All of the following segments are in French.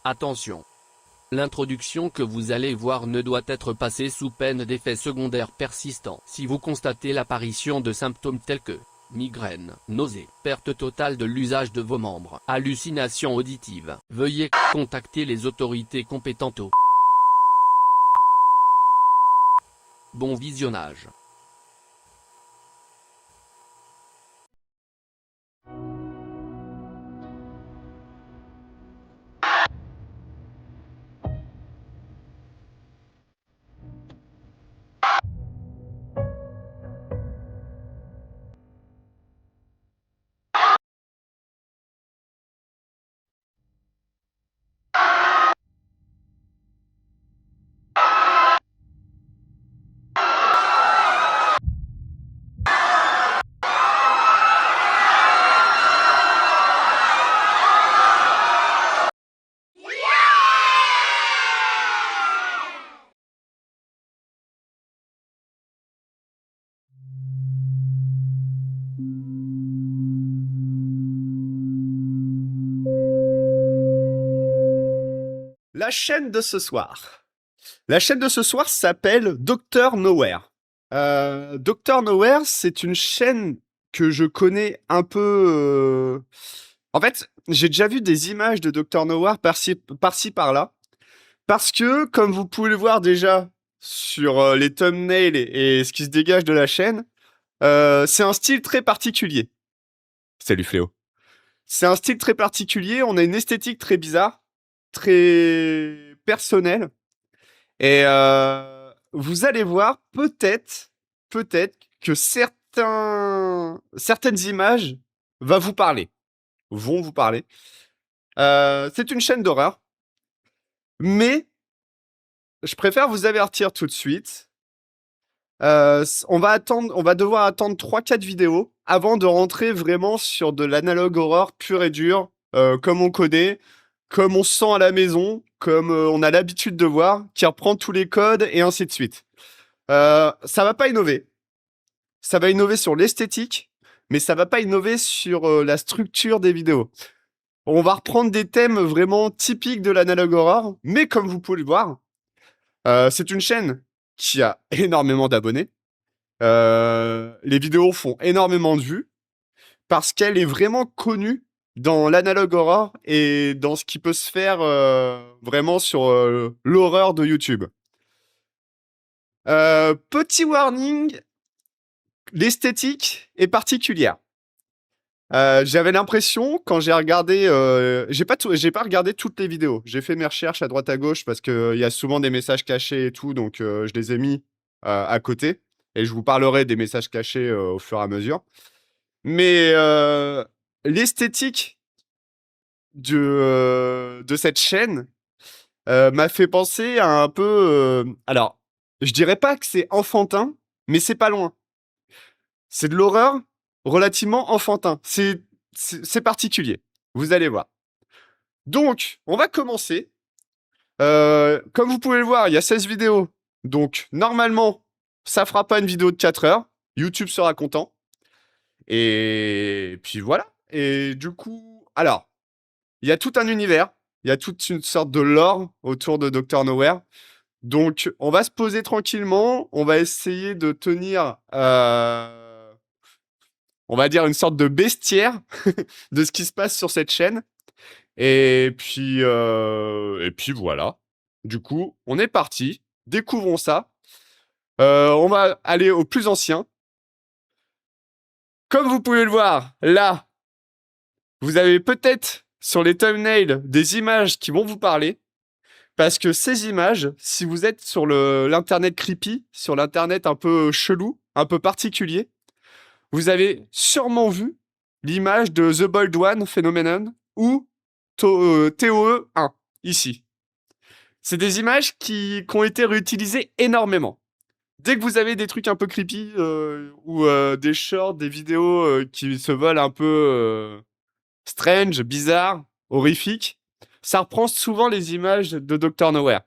Attention. L'introduction que vous allez voir ne doit être passée sous peine d'effets secondaires persistants. Si vous constatez l'apparition de symptômes tels que migraine, nausées, perte totale de l'usage de vos membres, hallucinations auditives, veuillez contacter les autorités compétentes. Bon visionnage. La chaîne de ce soir. La chaîne de ce soir s'appelle Dr Nowhere. Dr Nowhere, c'est une chaîne que je connais un peu. En fait, j'ai déjà vu des images de Dr Nowhere par-ci par-là. Parce que, comme vous pouvez le voir déjà sur les thumbnails et ce qui se dégage de la chaîne, c'est un style très particulier. Salut Fléau. C'est un style très particulier, on a une esthétique très bizarre, très personnelle. Et vous allez voir peut-être que certaines images vont vous parler. C'est une chaîne d'horreur, mais je préfère vous avertir tout de suite. On va devoir attendre 3-4 vidéos avant de rentrer vraiment sur de l'analogue horreur pur et dur, comme on connaît, comme on se sent à la maison, comme on a l'habitude de voir, qui reprend tous les codes et ainsi de suite. Ça va pas innover. Ça va innover sur l'esthétique, mais ça va pas innover sur la structure des vidéos. On va reprendre des thèmes vraiment typiques de l'analogue horror, mais comme vous pouvez le voir, c'est une chaîne qui a énormément d'abonnés. Les vidéos font énormément de vues parce qu'elle est vraiment connue dans l'analogue horror et dans ce qui peut se faire vraiment sur l'horreur de YouTube. Petit warning, l'esthétique est particulière. J'avais l'impression quand j'ai regardé, j'ai pas regardé toutes les vidéos. J'ai fait mes recherches à droite à gauche parce que il y a souvent des messages cachés et tout, donc je les ai mis à côté et je vous parlerai des messages cachés au fur et à mesure. Mais l'esthétique de cette chaîne m'a fait penser à un peu. Alors, je dirais pas que c'est enfantin, mais c'est pas loin. C'est de l'horreur relativement enfantin. C'est particulier. Vous allez voir. Donc, on va commencer. Comme vous pouvez le voir, il y a 16 vidéos. Donc, normalement, ça fera pas une vidéo de 4 heures. YouTube sera content. Et puis voilà. Et du coup, alors, il y a tout un univers. Il y a toute une sorte de lore autour de Dr Nowhere. Donc, on va se poser tranquillement. On va essayer de tenir, on va dire, une sorte de bestiaire de ce qui se passe sur cette chaîne. Et puis voilà. Du coup, on est parti. Découvrons ça. On va aller au plus ancien. Comme vous pouvez le voir, là, vous avez peut-être sur les thumbnails des images qui vont vous parler. Parce que ces images, si vous êtes sur l'internet creepy, sur l'internet un peu chelou, un peu particulier, vous avez sûrement vu l'image de The Bold One Phenomenon ou TOE 1, ici. C'est des images qui ont été réutilisées énormément. Dès que vous avez des trucs un peu creepy ou des shorts, des vidéos qui se veulent un peu strange, bizarres, horrifiques, ça reprend souvent les images de Dr Nowhere.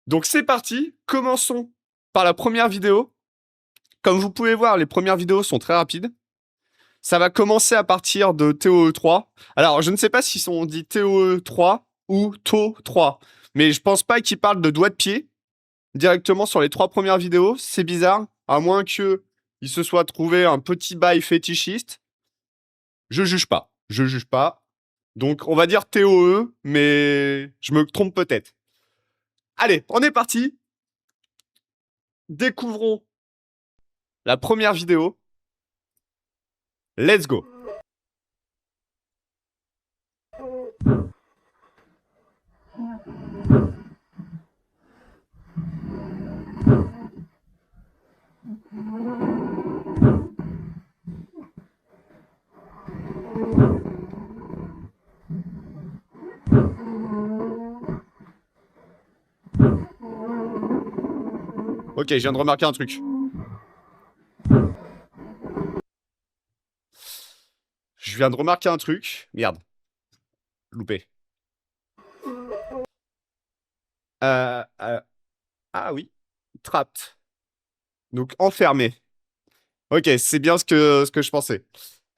Donc c'est parti, commençons par la première vidéo. Comme vous pouvez voir, les premières vidéos sont très rapides. Ça va commencer à partir de TOE 3. Alors, je ne sais pas s'ils sont dit TOE 3 ou To 3. Mais je pense pas qu'il parle de doigts de pied directement sur les 3 premières vidéos. C'est bizarre. À moins que il se soit trouvé un petit bail fétichiste. Je juge pas. Je juge pas. Donc, on va dire TOE, mais je me trompe peut-être. Allez, on est parti. Découvrons la première vidéo. Let's go. Ok, je viens de remarquer un truc. Je viens de remarquer un truc. Merde. Loupé. Ah oui. Trapped. Donc enfermé. Ok, c'est bien ce que je pensais.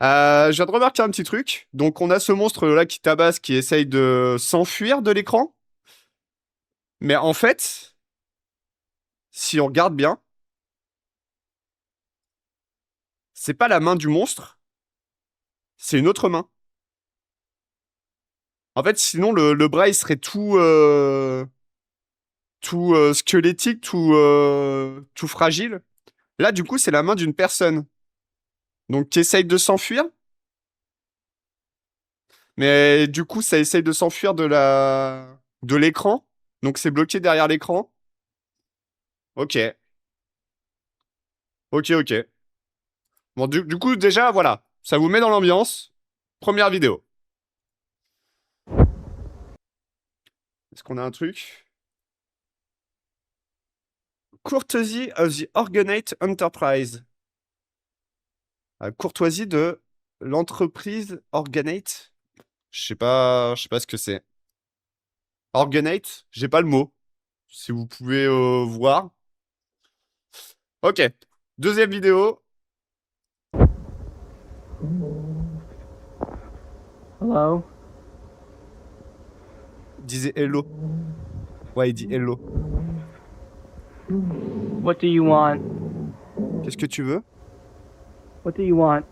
Je viens de remarquer un petit truc. Donc on a ce monstre là qui tabasse, qui essaye de s'enfuir de l'écran. Mais en fait, si on regarde bien, c'est pas la main du monstre, c'est une autre main. En fait, sinon le bras il serait tout squelettique, tout fragile. Là, du coup, c'est la main d'une personne. Donc qui essaye de s'enfuir. Mais du coup, ça essaye de s'enfuir de l'écran. Donc c'est bloqué derrière l'écran. Ok. Ok, ok. Bon, du coup, déjà, voilà. Ça vous met dans l'ambiance. Première vidéo. Est-ce qu'on a un truc? Courtesy of the Organate Enterprise. Courtoisie de l'entreprise Organate. Je sais pas ce que c'est. Organate, j'ai pas le mot. Si vous pouvez voir. Ok. Deuxième vidéo. Hello? Disait hello. Ouais, il dit hello. What do you want? Qu'est-ce que tu veux? What do you want?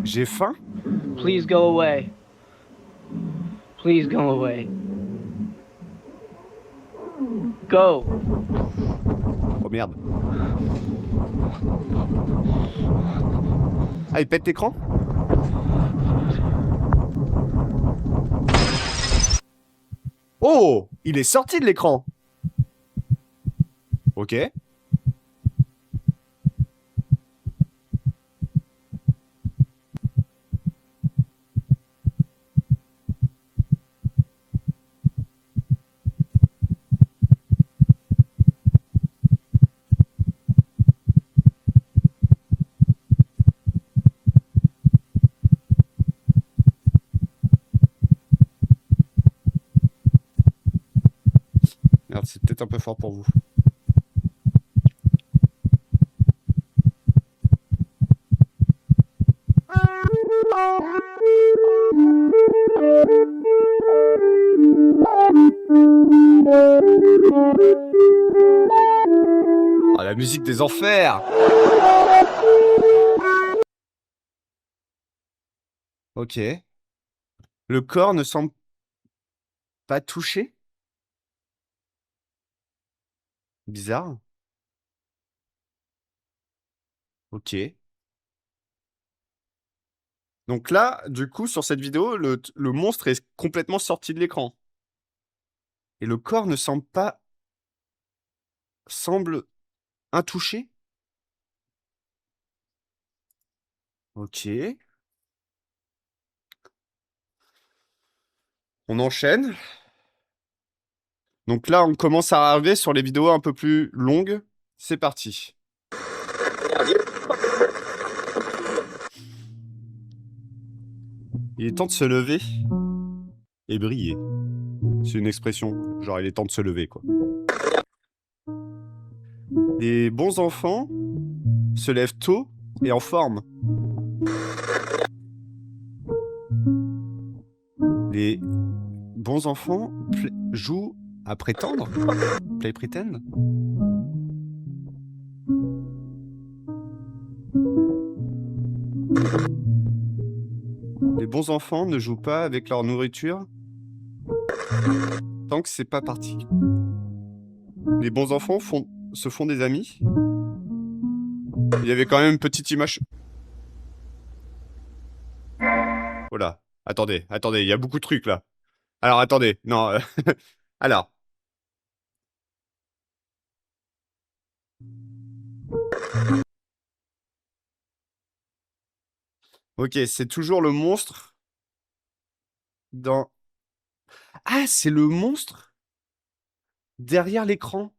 J'ai faim? Please go away. Please go away. Go. Oh merde. Ah, il pète l'écran? Oh! Il est sorti de l'écran. Ok. Merde, c'est peut-être un peu fort pour vous. Ah, la musique des enfers! Ok. Le corps ne semble pas touché? Bizarre. Ok. Donc là, du coup, sur cette vidéo, le monstre est complètement sorti de l'écran. Et le corps ne semble intouché? Ok. On enchaîne. Donc là, on commence à arriver sur les vidéos un peu plus longues. C'est parti. Il est temps de se lever et briller. C'est une expression, genre il est temps de se lever, quoi. Les bons enfants se lèvent tôt et en forme. Les bons enfants jouent à prétendre. Play pretend. Les bons enfants ne jouent pas avec leur nourriture tant que c'est pas parti. Les bons enfants se font des amis. Il y avait quand même une petite image. Voilà. Attendez, il y a beaucoup de trucs là. Alors attendez, non. Alors. Ok, c'est toujours le monstre dans... Ah, c'est le monstre derrière l'écran.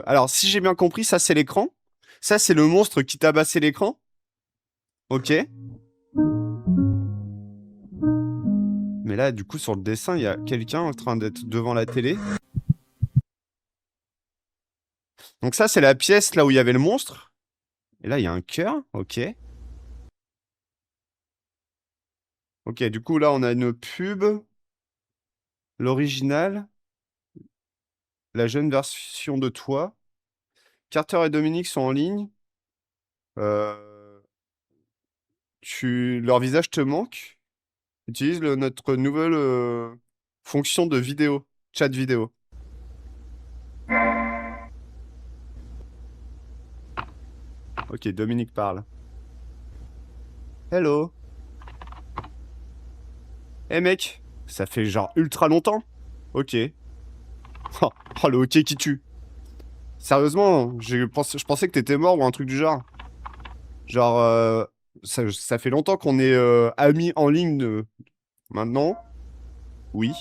Alors, si j'ai bien compris, ça c'est l'écran. Ça c'est le monstre qui tabassait l'écran. Ok. Mais là, du coup, sur le dessin, il y a quelqu'un en train d'être devant la télé. Donc ça, c'est la pièce là où il y avait le monstre. Et là, il y a un cœur. Ok. Ok, du coup, là, on a une pub. L'original. La jeune version de toi. Carter et Dominique sont en ligne. Leur visage te manque. Utilise notre nouvelle fonction de vidéo. Chat vidéo. Ok, Dominique parle. Hello. Eh mec, ça fait genre ultra longtemps. Ok. Oh, le ok qui tue. Sérieusement, je pensais que t'étais mort ou un truc du genre. Genre, ça fait longtemps qu'on est amis en ligne. Maintenant, oui.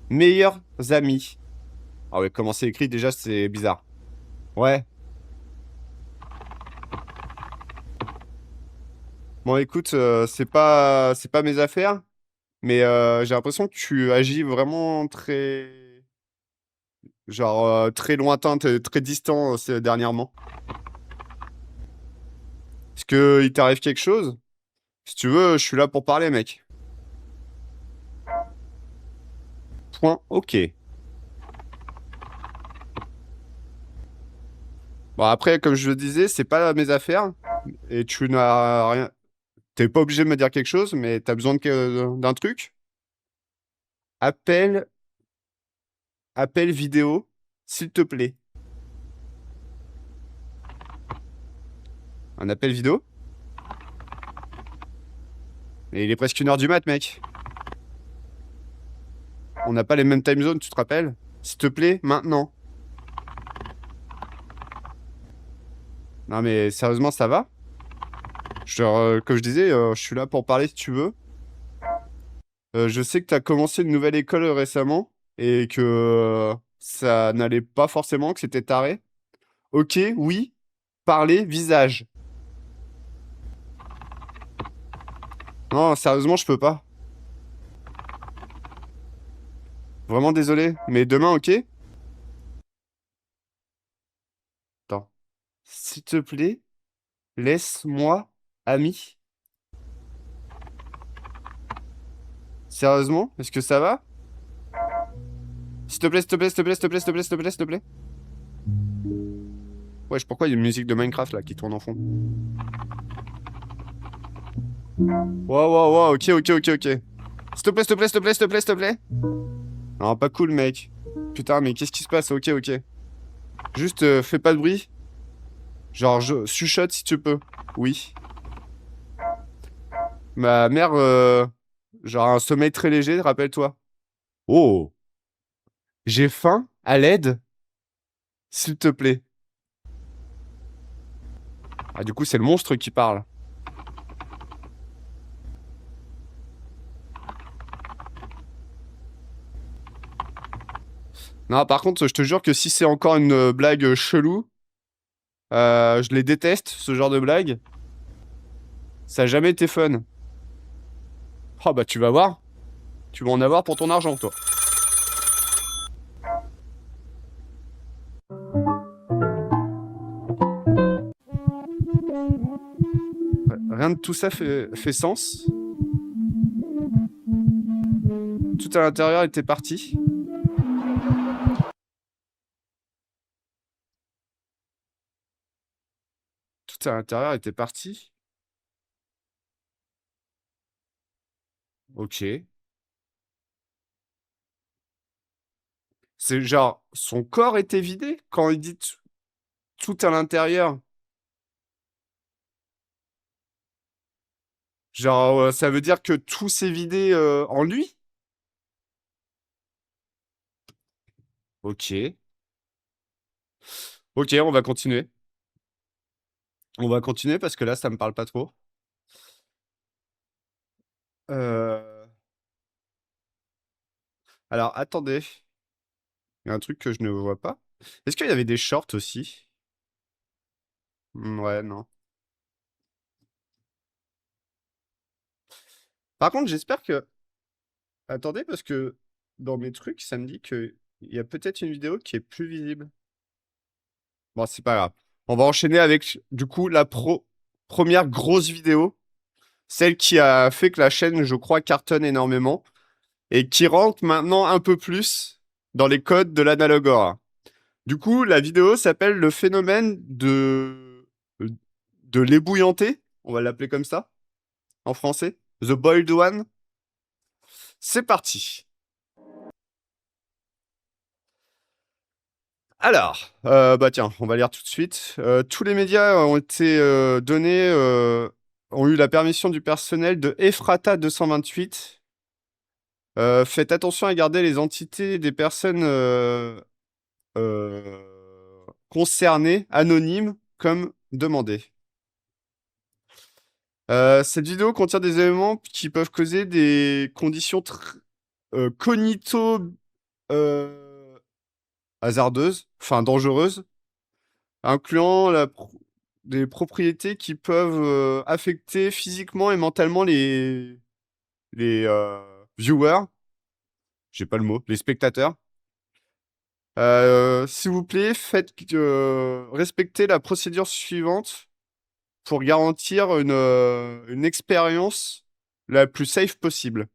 Meilleurs amis. Ah ouais, comment c'est écrit déjà, c'est bizarre. Ouais. Bon, écoute, c'est pas mes affaires, mais j'ai l'impression que tu agis vraiment très, genre, très lointain, très distant dernièrement. Est-ce que il t'arrive quelque chose? Si tu veux, je suis là pour parler, mec. Point, ok. Bon, après, comme je le disais, c'est pas mes affaires, et tu n'as rien... T'es pas obligé de me dire quelque chose, mais t'as besoin d'un truc? Appel, appel vidéo, s'il te plaît. Un appel vidéo? Et il est presque 1h du mat, mec. On n'a pas les mêmes time zones, tu te rappelles? S'il te plaît, maintenant. Non mais sérieusement, ça va? Comme je disais, je suis là pour parler si tu veux. Je sais que tu as commencé une nouvelle école récemment et que ça n'allait pas forcément, que c'était taré. Ok, oui, parler, visage. Non, sérieusement, je peux pas. Vraiment désolé, mais demain, ok? Attends. S'il te plaît, laisse-moi ami. Sérieusement, est-ce que ça va? S'il te plaît, s'il te plaît, s'il te plaît, s'il te plaît, s'il te plaît, s'il te plaît, s'il te plaît. Wesh, pourquoi il y a une musique de Minecraft là qui tourne en fond? Wow, wow, wow, ok, ok, ok, ok. S'il te plaît, s'il te plaît, s'il te plaît, s'il te plaît, s'il te plaît. Non, pas cool, mec. Putain, mais qu'est-ce qui se passe? Ok, ok. Juste, fais pas de bruit. Genre, chuchote si tu peux. Oui. Ma mère, genre, a un sommeil très léger, rappelle-toi. Oh, j'ai faim, à l'aide, s'il te plaît. Ah, du coup, c'est le monstre qui parle. Non, par contre, je te jure que si c'est encore une blague chelou, je les déteste, ce genre de blague. Ça a jamais été fun. Oh, bah, tu vas voir. Tu vas en avoir pour ton argent, toi. Rien de tout ça fait sens. Tout à l'intérieur était parti. Tout à l'intérieur était parti. Ok. C'est genre, son corps était vidé quand il dit tout à l'intérieur. Genre, ça veut dire que tout s'est vidé en lui? Ok. Ok, on va continuer. On va continuer parce que là, ça me parle pas trop. Euh, Alors, attendez. Il y a un truc que je ne vois pas. Est-ce qu'il y avait des shorts aussi? Ouais, non. Par contre, j'espère que... Attendez, parce que dans mes trucs, ça me dit qu'il y a peut-être une vidéo qui est plus visible. Bon, c'est pas grave. On va enchaîner avec, du coup, la première grosse vidéo. Celle qui a fait que la chaîne, je crois, cartonne énormément. Et qui rentre maintenant un peu plus dans les codes de l'analogore. Du coup, la vidéo s'appelle le phénomène de l'ébouillanté. On va l'appeler comme ça, en français. The Boiled One. C'est parti. Alors, bah tiens, on va lire tout de suite. Tous les médias ont été donnés, ont eu la permission du personnel de Ephrata 228. Faites attention à garder les entités des personnes concernées anonymes comme demandé. Cette vidéo contient des éléments qui peuvent causer des conditions cognito euh, hasardeuses, enfin dangereuses, incluant des propriétés qui peuvent affecter physiquement et mentalement les viewers, j'ai pas le mot, les spectateurs. S'il vous plaît, faites respecter la procédure suivante pour garantir une expérience la plus safe possible.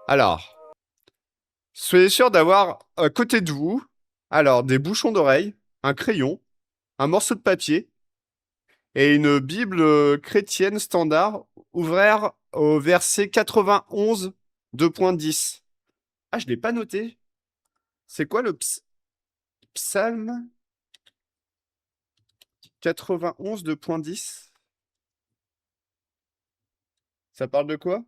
Alors, soyez sûr d'avoir à côté de vous, alors, des bouchons d'oreille, un crayon, un morceau de papier et une Bible chrétienne standard ouvert au verset 91, 2.10. Ah, je l'ai pas noté. C'est quoi le psalme 91, 2.10? Ça parle de quoi?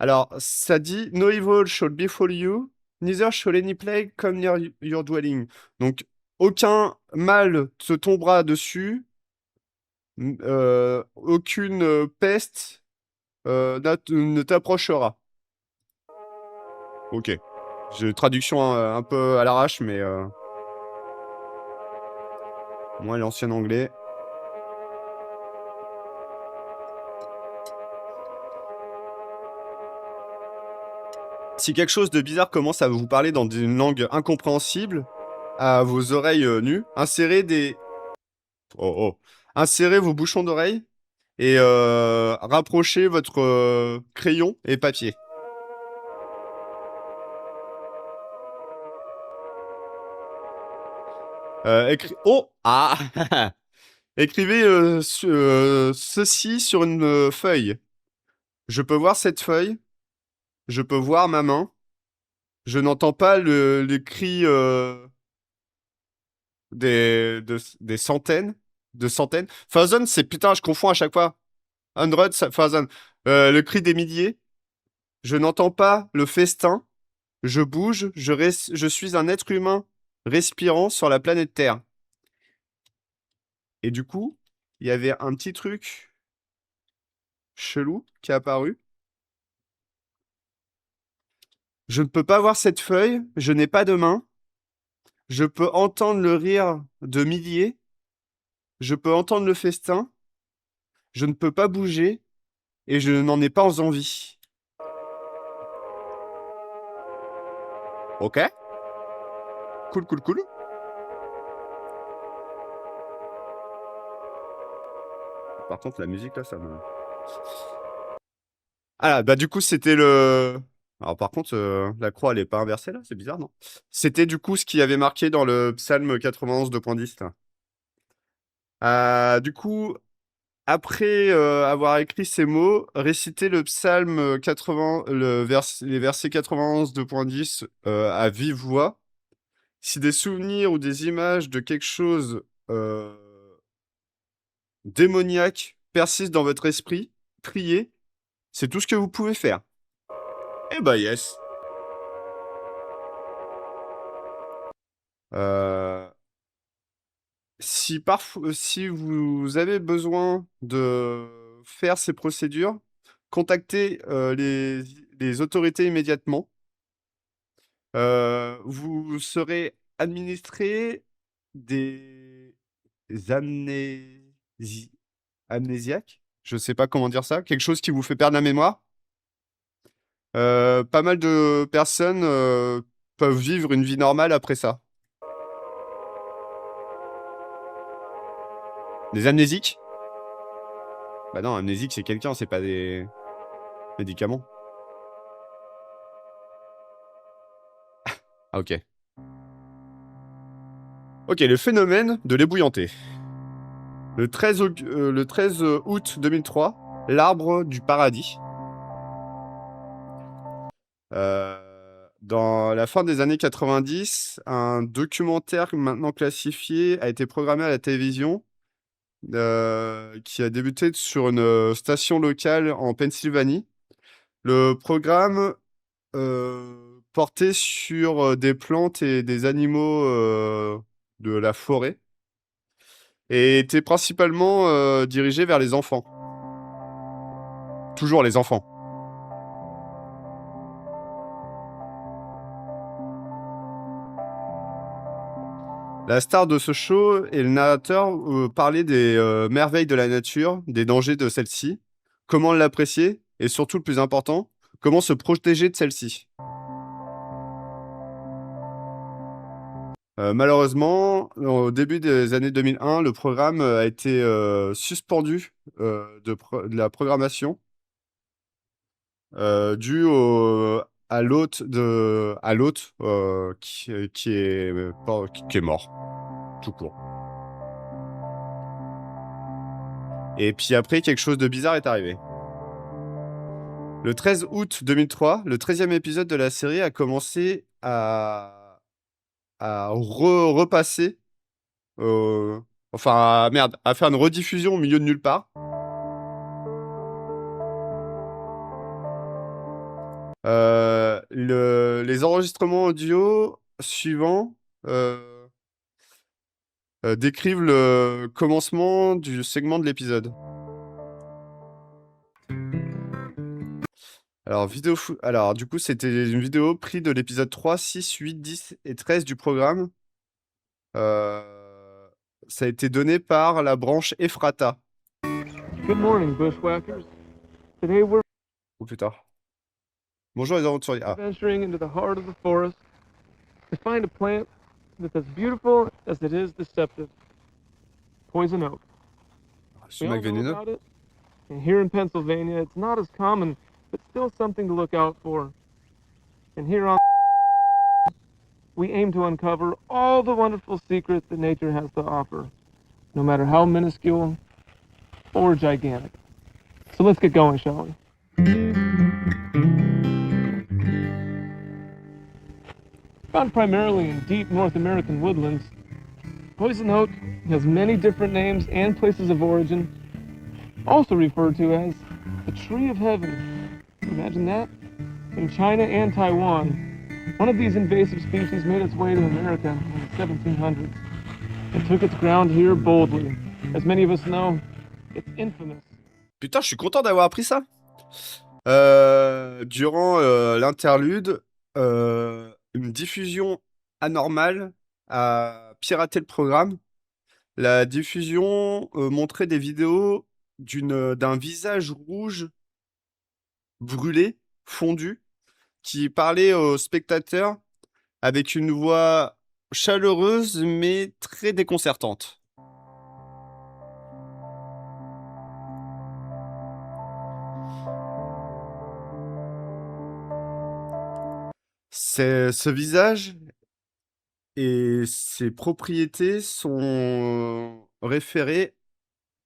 Alors, ça dit No evil shall befall you, neither shall any plague come near your dwelling. Donc, aucun mal te tombera dessus, aucune peste ne t'approchera. Ok. J'ai une traduction un peu à l'arrache, mais moi, l'ancien anglais. Si quelque chose de bizarre commence à vous parler dans une langue incompréhensible, à vos oreilles nues, Oh, oh. Insérez vos bouchons d'oreille et rapprochez votre crayon et papier. Oh! Ah! Écrivez ceci sur une feuille. Je peux voir cette feuille. Je peux voir ma main. Je n'entends pas les cris des centaines. De centaines. Thousand, c'est putain, je confonds à chaque fois. Hundred, thousand. Le cri des milliers. Je n'entends pas le festin. Je bouge. Je suis un être humain respirant sur la planète Terre. Et du coup, il y avait un petit truc chelou qui est apparu. Je ne peux pas voir cette feuille. Je n'ai pas de main. Je peux entendre le rire de milliers. Je peux entendre le festin. Je ne peux pas bouger et je n'en ai pas envie. Ok. Cool, cool, cool. Par contre, la musique, là, ça me... Ah, bah du coup, c'était le... Alors par contre, la croix, elle est pas inversée, là? C'est bizarre, non? C'était du coup ce qui avait marqué dans le psaume 91 2.10, là. Du coup, après avoir écrit ces mots, récitez le psaume 80, les versets 91 2.10 à vive voix. Si des souvenirs ou des images de quelque chose démoniaque persistent dans votre esprit, priez. C'est tout ce que vous pouvez faire. Eh bah yes. Euh, si vous avez besoin de faire ces procédures, contactez les autorités immédiatement. Vous serez administré des amnésiaques. Je sais pas comment dire ça. Quelque chose qui vous fait perdre la mémoire. Pas mal de personnes peuvent vivre une vie normale après ça. Des amnésiques? Bah non, amnésique, c'est quelqu'un, c'est pas des médicaments. Ah, ok. Ok, le phénomène de l'ébouillanté. Le 13 août 2003, l'arbre du paradis. Dans la fin des années 90, un documentaire maintenant classifié a été programmé à la télévision qui a débuté sur une station locale en Pennsylvanie. Le programme portait sur des plantes et des animaux de la forêt et était principalement dirigé vers les enfants. Toujours les enfants. La star de ce show et le narrateur parlaient des merveilles de la nature, des dangers de celle-ci, comment l'apprécier et surtout le plus important, comment se protéger de celle-ci. Malheureusement, au début des années 2001, le programme a été suspendu de la programmation dû à l'hôte qui est mort, tout court. Et puis après, quelque chose de bizarre est arrivé. Le 13 août 2003, le 13e épisode de la série a commencé à repasser, à faire une rediffusion au milieu de nulle part. Les enregistrements audio suivants décrivent le commencement du segment de l'épisode. Alors, du coup, c'était une vidéo prise de l'épisode 3, 6, 8, 10 et 13 du programme. Ça a été donné par la branche Ephrata. Good morning, bushwhackers. Today we're Oh putain. Bonjour les aventuriers. Ah, venturing into the heart of the forest to find a plant that's as beautiful as it is deceptive. Poison oak. We sumac all know vénéneux. about it. And here in Pennsylvania, it's not as common, but still something to look out for. And here on we aim to uncover all the wonderful secrets that nature has to offer, no matter how minuscule or gigantic. So let's get going, shall we? Found primarily in deep North American woodlands, poison oak has many different names and places of origin, also referred to as the tree of heaven. Imagine that? In China and Taiwan, one of these invasive species made its way to America in the 1700s and took its ground here boldly. As many of us know, it's infamous. Putain, je suis content d'avoir appris ça. Durant l'interlude, une diffusion anormale a piraté le programme. La diffusion montrait des vidéos d'un visage rouge brûlé, fondu, qui parlait aux spectateurs avec une voix chaleureuse mais très déconcertante. Ce visage et ses propriétés sont référées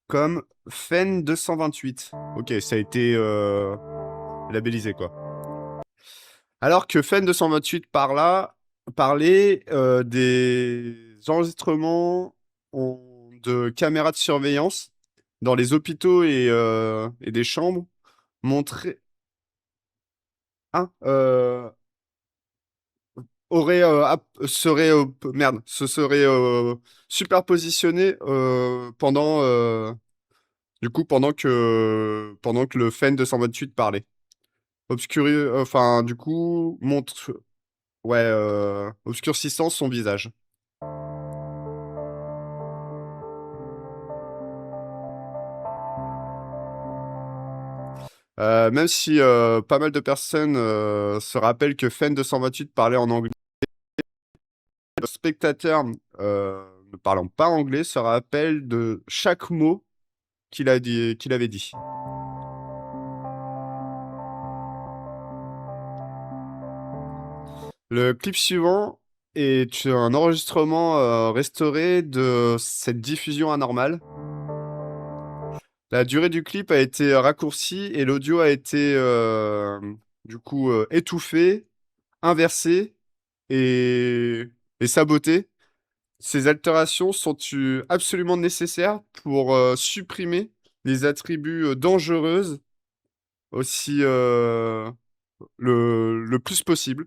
comme FEN 228. Ok, ça a été labellisé quoi. Alors que FEN 228 parlait des enregistrements de caméras de surveillance dans les hôpitaux et des chambres montraient hein, se serait superpositionné pendant que le FEN 228 parlait. Enfin, du coup, obscurcissant son visage. Même si pas mal de personnes se rappellent que FEN 228 parlait en anglais, le spectateur ne parlant pas anglais se rappelle de chaque mot qu'il avait dit. Le clip suivant est un enregistrement restauré de cette diffusion anormale. La durée du clip a été raccourcie et l'audio a été étouffé, inversé et saboté. Ces altérations sont absolument nécessaires pour supprimer les attributs dangereux aussi le plus possible.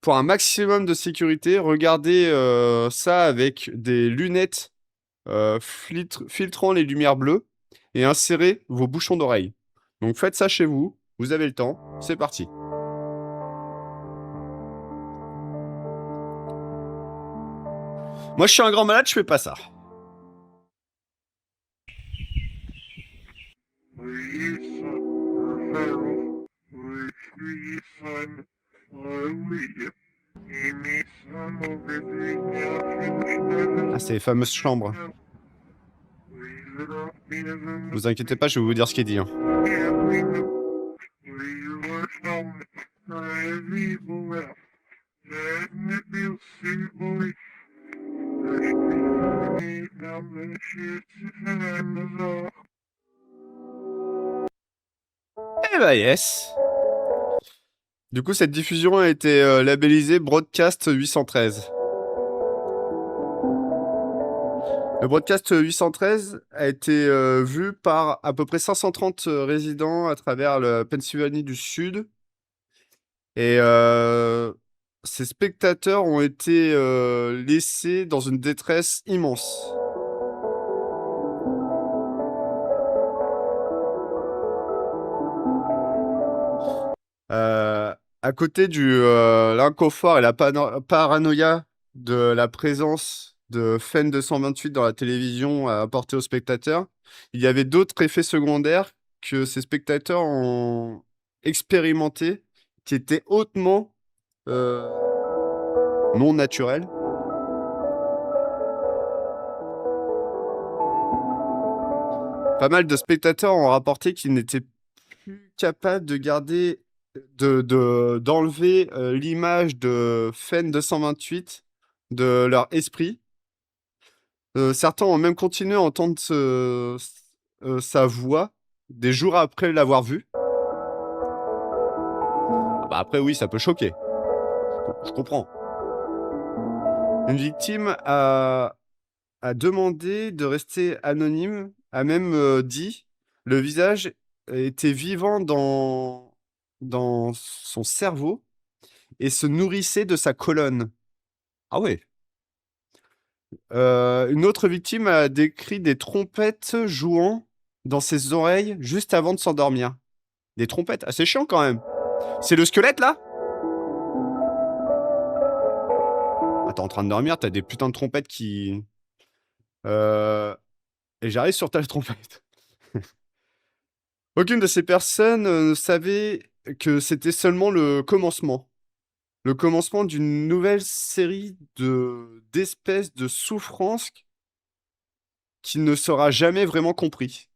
Pour un maximum de sécurité, regardez ça avec des lunettes filtrant les lumières bleues et insérez vos bouchons d'oreille. Donc faites ça chez vous, vous avez le temps, c'est parti. Moi je suis un grand malade, je fais pas ça. Ah, c'est les fameuses chambres. Vous inquiétez pas, je vais vous dire ce qui est dit. Hein. Eh bah yes. Du coup, cette diffusion a été labellisée Broadcast 813. Le Broadcast 813 a été vu par à peu près 530 résidents à travers la Pennsylvanie du Sud. Et ces spectateurs ont été laissés dans une détresse immense. À côté du l'inconfort et la paranoïa de la présence de FEN 228 dans la télévision à apporter aux spectateurs, il y avait d'autres effets secondaires que ces spectateurs ont expérimentés, qui étaient hautement non naturels. Pas mal de spectateurs ont rapporté qu'ils n'étaient plus capables de garder d'enlever l'image de FEN 228 de leur esprit. Certains ont même continué à entendre sa voix des jours après l'avoir vu. Ah bah après oui, ça peut choquer. Je comprends. Une victime a demandé de rester anonyme, a même dit le visage était vivant dans son cerveau et se nourrissait de sa colonne. Ah ouais. Une autre victime a décrit des trompettes jouant dans ses oreilles juste avant de s'endormir. Des trompettes, assez chiant quand même. C'est le squelette là? Ah, t'es en train de dormir, t'as des putains de trompettes qui... Et j'arrive sur ta trompette. Aucune de ces personnes ne savait que c'était seulement le commencement. le commencement d'une nouvelle série d'espèces de souffrances qui ne sera jamais vraiment compris.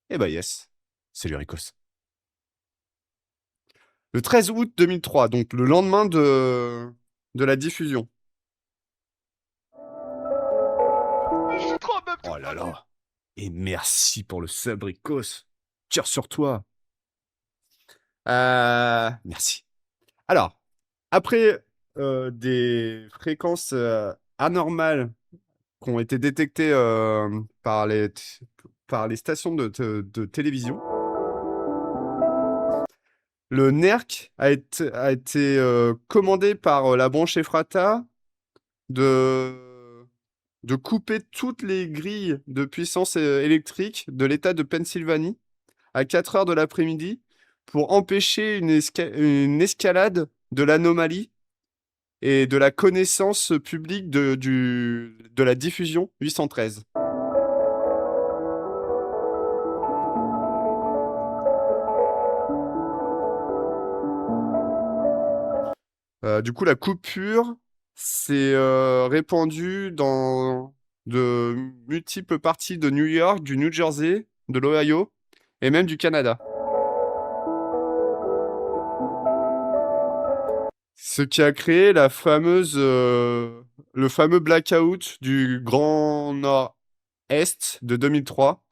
Eh bah yes, c'est l'Uricos. Le 13 août 2003, donc le lendemain de la diffusion. Oh là là. Et merci pour le Sabricos. Tire sur toi. Merci. Alors, après des fréquences anormales qui ont été détectées par les stations de télévision, le NERC a été commandé par la branche Ephrata de couper toutes les grilles de puissance électrique de l'État de Pennsylvanie à 4 heures de l'après-midi pour empêcher une escalade de l'anomalie et de la connaissance publique de la diffusion 813. Du coup, la coupure s'est répandue dans de multiples parties de New York, du New Jersey, de l'Ohio et même du Canada. Ce qui a créé le fameux blackout du Grand Nord-Est de 2003.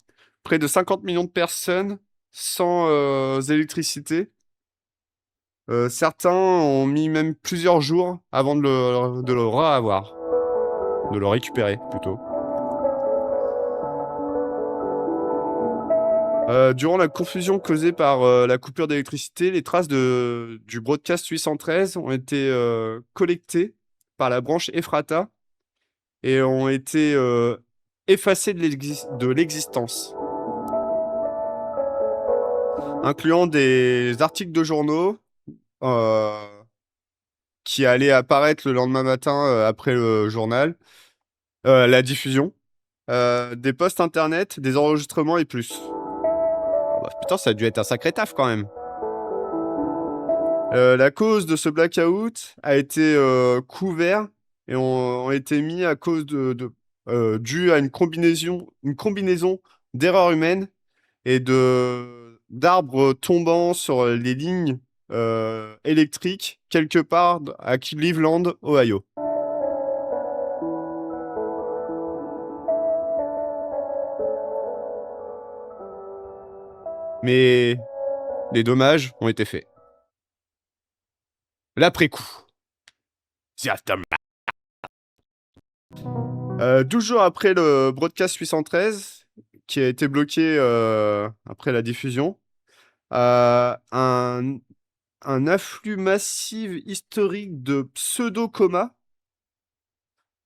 Près de 50 millions de personnes sans électricité. Certains ont mis même plusieurs jours avant de le reavoir. De le récupérer, plutôt. Durant la confusion causée par la coupure d'électricité, les traces du broadcast 813 ont été collectées par la branche Ephrata et ont été effacées de l'existence, incluant des articles de journaux qui allaient apparaître le lendemain matin après le journal, la diffusion, des posts internet, des enregistrements et plus. Bah, putain, ça a dû être un sacré taf quand même. La cause de ce blackout a été couvert et ont été mis à cause dû à une combinaison d'erreurs humaines et d'arbres tombant sur les lignes électriques quelque part à Cleveland, Ohio. Mais les dommages ont été faits. L'après-coup. 12 jours après le broadcast 813, qui a été bloqué après la diffusion, un afflux massif historique de pseudo-coma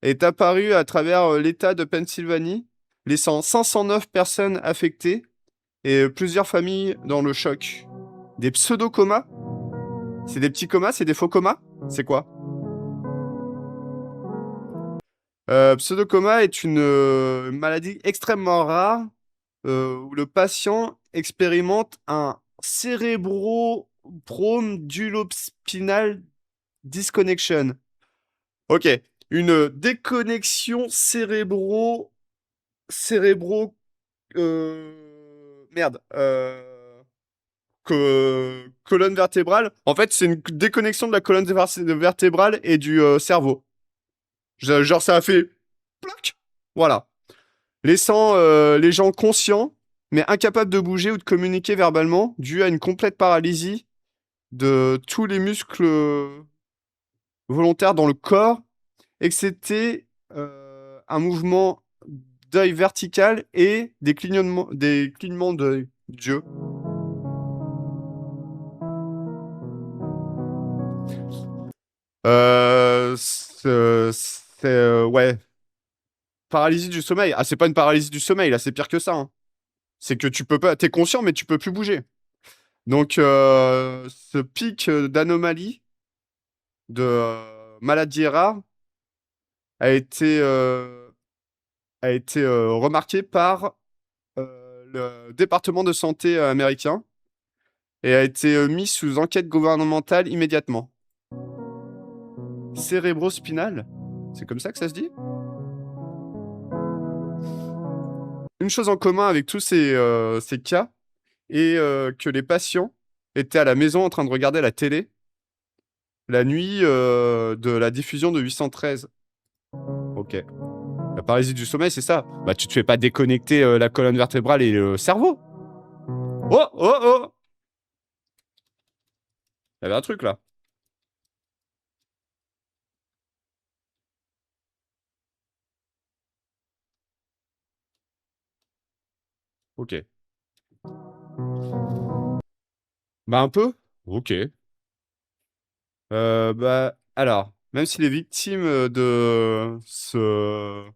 est apparu à travers l'État de Pennsylvanie, laissant 509 personnes affectées et plusieurs familles dans le choc. Des pseudo-comas? C'est des petits comas? C'est des faux comas? C'est quoi? Pseudocoma est une maladie extrêmement rare où le patient expérimente un cérébro-brome-dulo-spinal disconnection. Ok, une déconnexion merde. Colonne vertébrale. En fait, c'est une déconnexion de la colonne vertébrale et du cerveau. Genre, ça a fait ploc. Voilà. Laissant les gens conscients, mais incapables de bouger ou de communiquer verbalement, dû à une complète paralysie de tous les muscles volontaires dans le corps, excepté un mouvement d'œil vertical et des clignements d'yeux. Ouais. Paralysie du sommeil. Ah, c'est pas une paralysie du sommeil, là, c'est pire que ça, hein. C'est que tu peux pas, t'es conscient, mais tu peux plus bouger. Donc, ce pic d'anomalie, de maladie rare, a été remarqué par le département de santé américain et a été mis sous enquête gouvernementale immédiatement. Cérébrospinal? C'est comme ça que ça se dit? Une chose en commun avec tous ces cas est que les patients étaient à la maison en train de regarder la télé la nuit de la diffusion de 813. Ok. La paralysie du sommeil, c'est ça. Bah, tu te fais pas déconnecter la colonne vertébrale et le cerveau. Oh, oh, oh! Il y avait un truc là. Ok. Bah, un peu? Ok. Bah, alors, même si les victimes de ce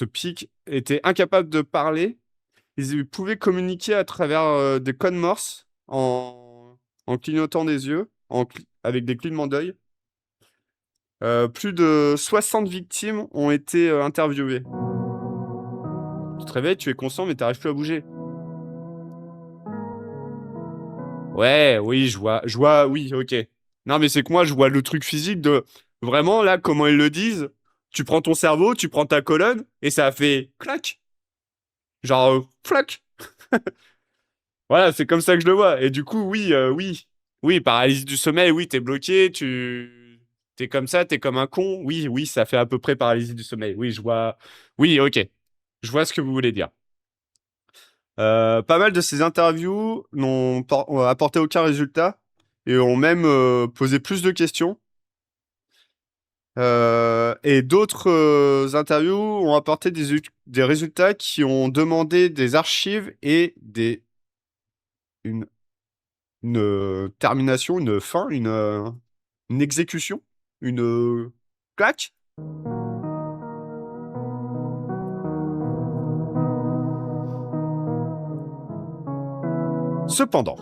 pic étaient incapables de parler, ils pouvaient communiquer à travers des codes Morse en clignotant des yeux, avec des clignements d'œil. Plus de 60 victimes ont été interviewées. Tu te réveilles, tu es conscient, mais tu n'arrives plus à bouger. Ouais, oui, je vois, oui, ok. Non, mais c'est que moi, je vois le truc physique de vraiment là, comment ils le disent. Tu prends ton cerveau, tu prends ta colonne, et ça a fait clac. Genre, flac. Voilà, c'est comme ça que je le vois. Et du coup, oui, oui, paralysie du sommeil, oui, t'es bloqué, t'es comme ça, t'es comme un con. Oui, oui, ça fait à peu près paralysie du sommeil. Oui, je vois. Oui, ok. Je vois ce que vous voulez dire. Pas mal de ces interviews ont apporté aucun résultat et ont même posé plus de questions. Et d'autres interviews ont apporté des résultats qui ont demandé des archives et une, une termination, une fin, une exécution, une claque. Cependant,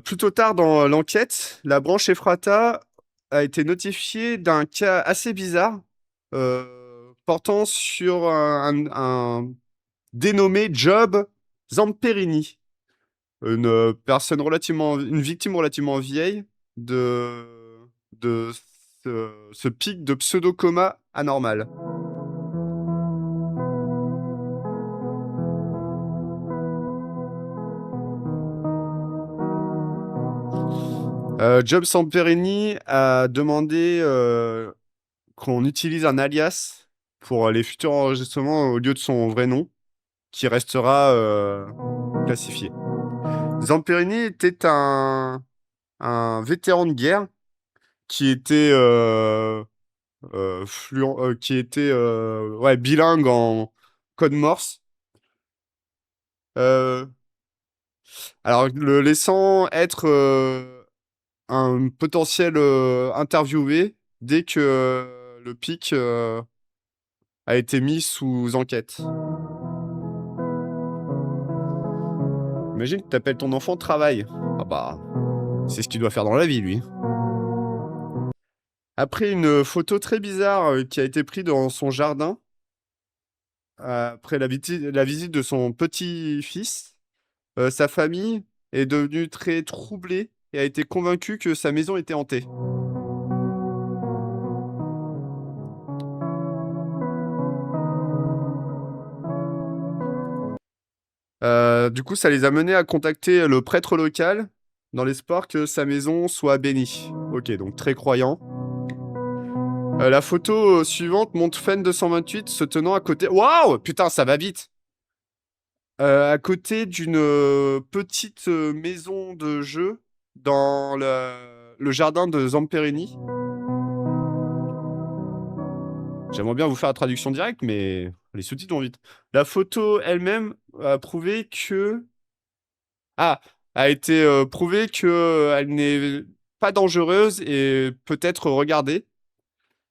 plutôt tard dans l'enquête, la branche Ephrata a été notifiée d'un cas assez bizarre portant sur un dénommé Job Zamperini, une victime relativement vieille de ce pic de pseudo-coma anormal. Job Zamperini a demandé qu'on utilise un alias pour les futurs enregistrements au lieu de son vrai nom, qui restera classifié. Zamperini était un vétéran de guerre qui était, ouais, bilingue en code Morse. Euh, alors, le laissant être un potentiel interviewé dès que le pic a été mis sous enquête. Imagine que t'appelles ton enfant travail. Ah bah, c'est ce qu'il doit faire dans la vie, lui. Après une photo très bizarre qui a été prise dans son jardin, après la visite de son petit-fils, sa famille est devenue très troublée et a été convaincue que sa maison était hantée. Du coup, ça les a menés à contacter le prêtre local dans l'espoir que sa maison soit bénie. Ok, donc très croyant. La photo suivante montre Fen 228 se tenant à côté. Waouh! Putain, ça va vite! À côté d'une petite maison de jeu dans le jardin de Zamperini. J'aimerais bien vous faire la traduction directe, mais les sous-titres vont vite. La photo elle-même a prouvé que... Ah, a été prouvé que elle n'est pas dangereuse et peut être regardée,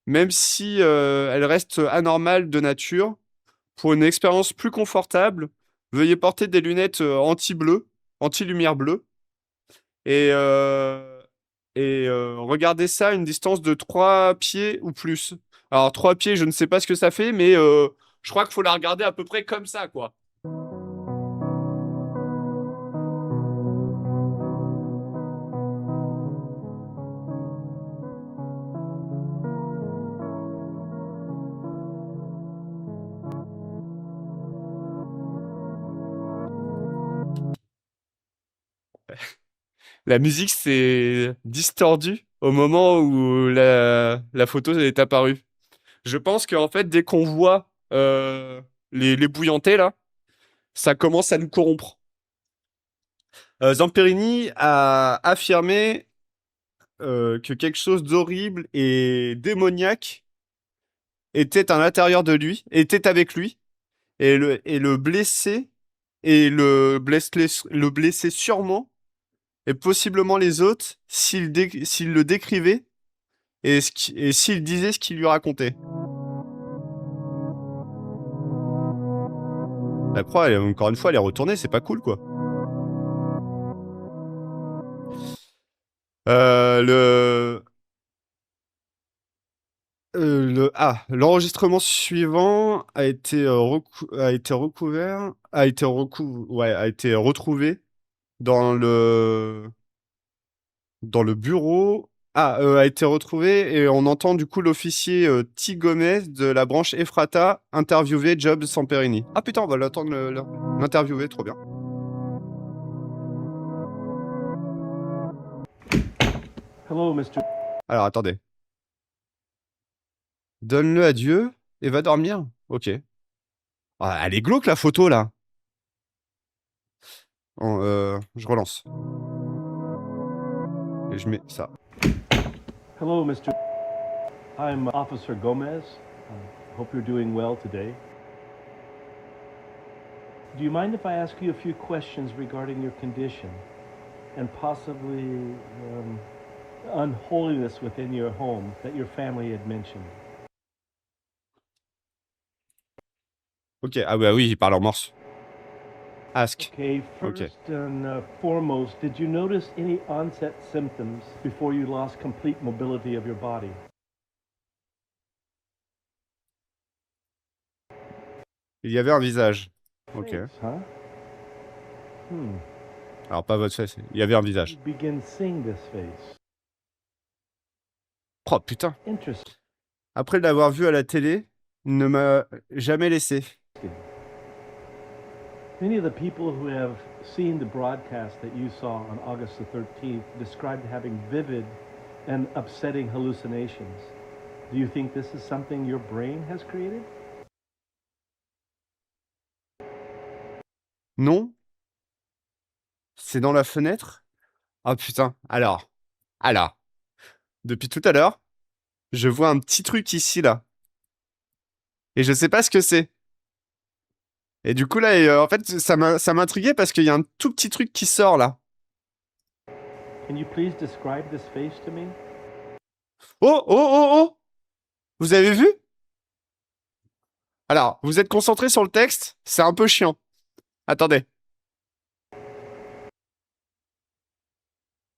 même si elle reste anormale de nature. Pour une expérience plus confortable, veuillez porter des lunettes anti-bleu, anti-lumière bleue, et, regardez ça à une distance de 3 pieds ou plus. Alors 3 pieds, je ne sais pas ce que ça fait, mais je crois qu'il faut la regarder à peu près comme ça, quoi. La musique s'est distordue au moment où la photo est apparue. Je pense qu'en fait, dès qu'on voit les bouillantés, là, ça commence à nous corrompre. Zamperini a affirmé que quelque chose d'horrible et démoniaque était à l'intérieur de lui, était avec lui, et le blessé, le blessé sûrement, et possiblement les autres, s'il le décrivait, et s'il disait ce qu'il lui racontait. La proie, encore une fois, elle est retournée, c'est pas cool, quoi. Le... L'enregistrement suivant a été, a été retrouvé dans le bureau. A été retrouvé et on entend du coup l'officier T. Gomez de la branche Ephrata interviewer Job Samperini. Ah putain, on va l'attendre l'interviewer, trop bien. Hello, Mr. Alors attendez. Donne-le à Dieu et va dormir. Ok. Ah, elle est glauque la photo là. Je relance. Et je mets ça. Hello, Mr. I'm Officer Gomez. Hope you're doing well today. Do you mind if I ask you a few questions regarding your condition and possibly unholiness within your home that your family had mentioned? Ok, ah bah oui, il parle en morse. Ask. Okay, first and foremost, did you notice any onset symptoms before you lost complete mobility of your body? Il y avait un visage. Ok. Face, huh? Alors pas votre face, il y avait un visage. You begin seeing this face. Oh putain. Interesting. Après l'avoir vu à la télé, il ne m'a jamais laissé. Many of the people who have seen the broadcast that you saw on August the 13th described having vivid and upsetting hallucinations. Do you think this is something your brain has created? Non? C'est dans la fenêtre? Ah putain. Alors. Depuis tout à l'heure, je vois un petit truc ici, là. Et je sais pas ce que c'est. Et du coup, là, en fait, ça m'intriguait parce qu'il y a un tout petit truc qui sort, là. Can you please describe this face to me? Oh! Vous avez vu? Alors, vous êtes concentré sur le texte? C'est un peu chiant. Attendez.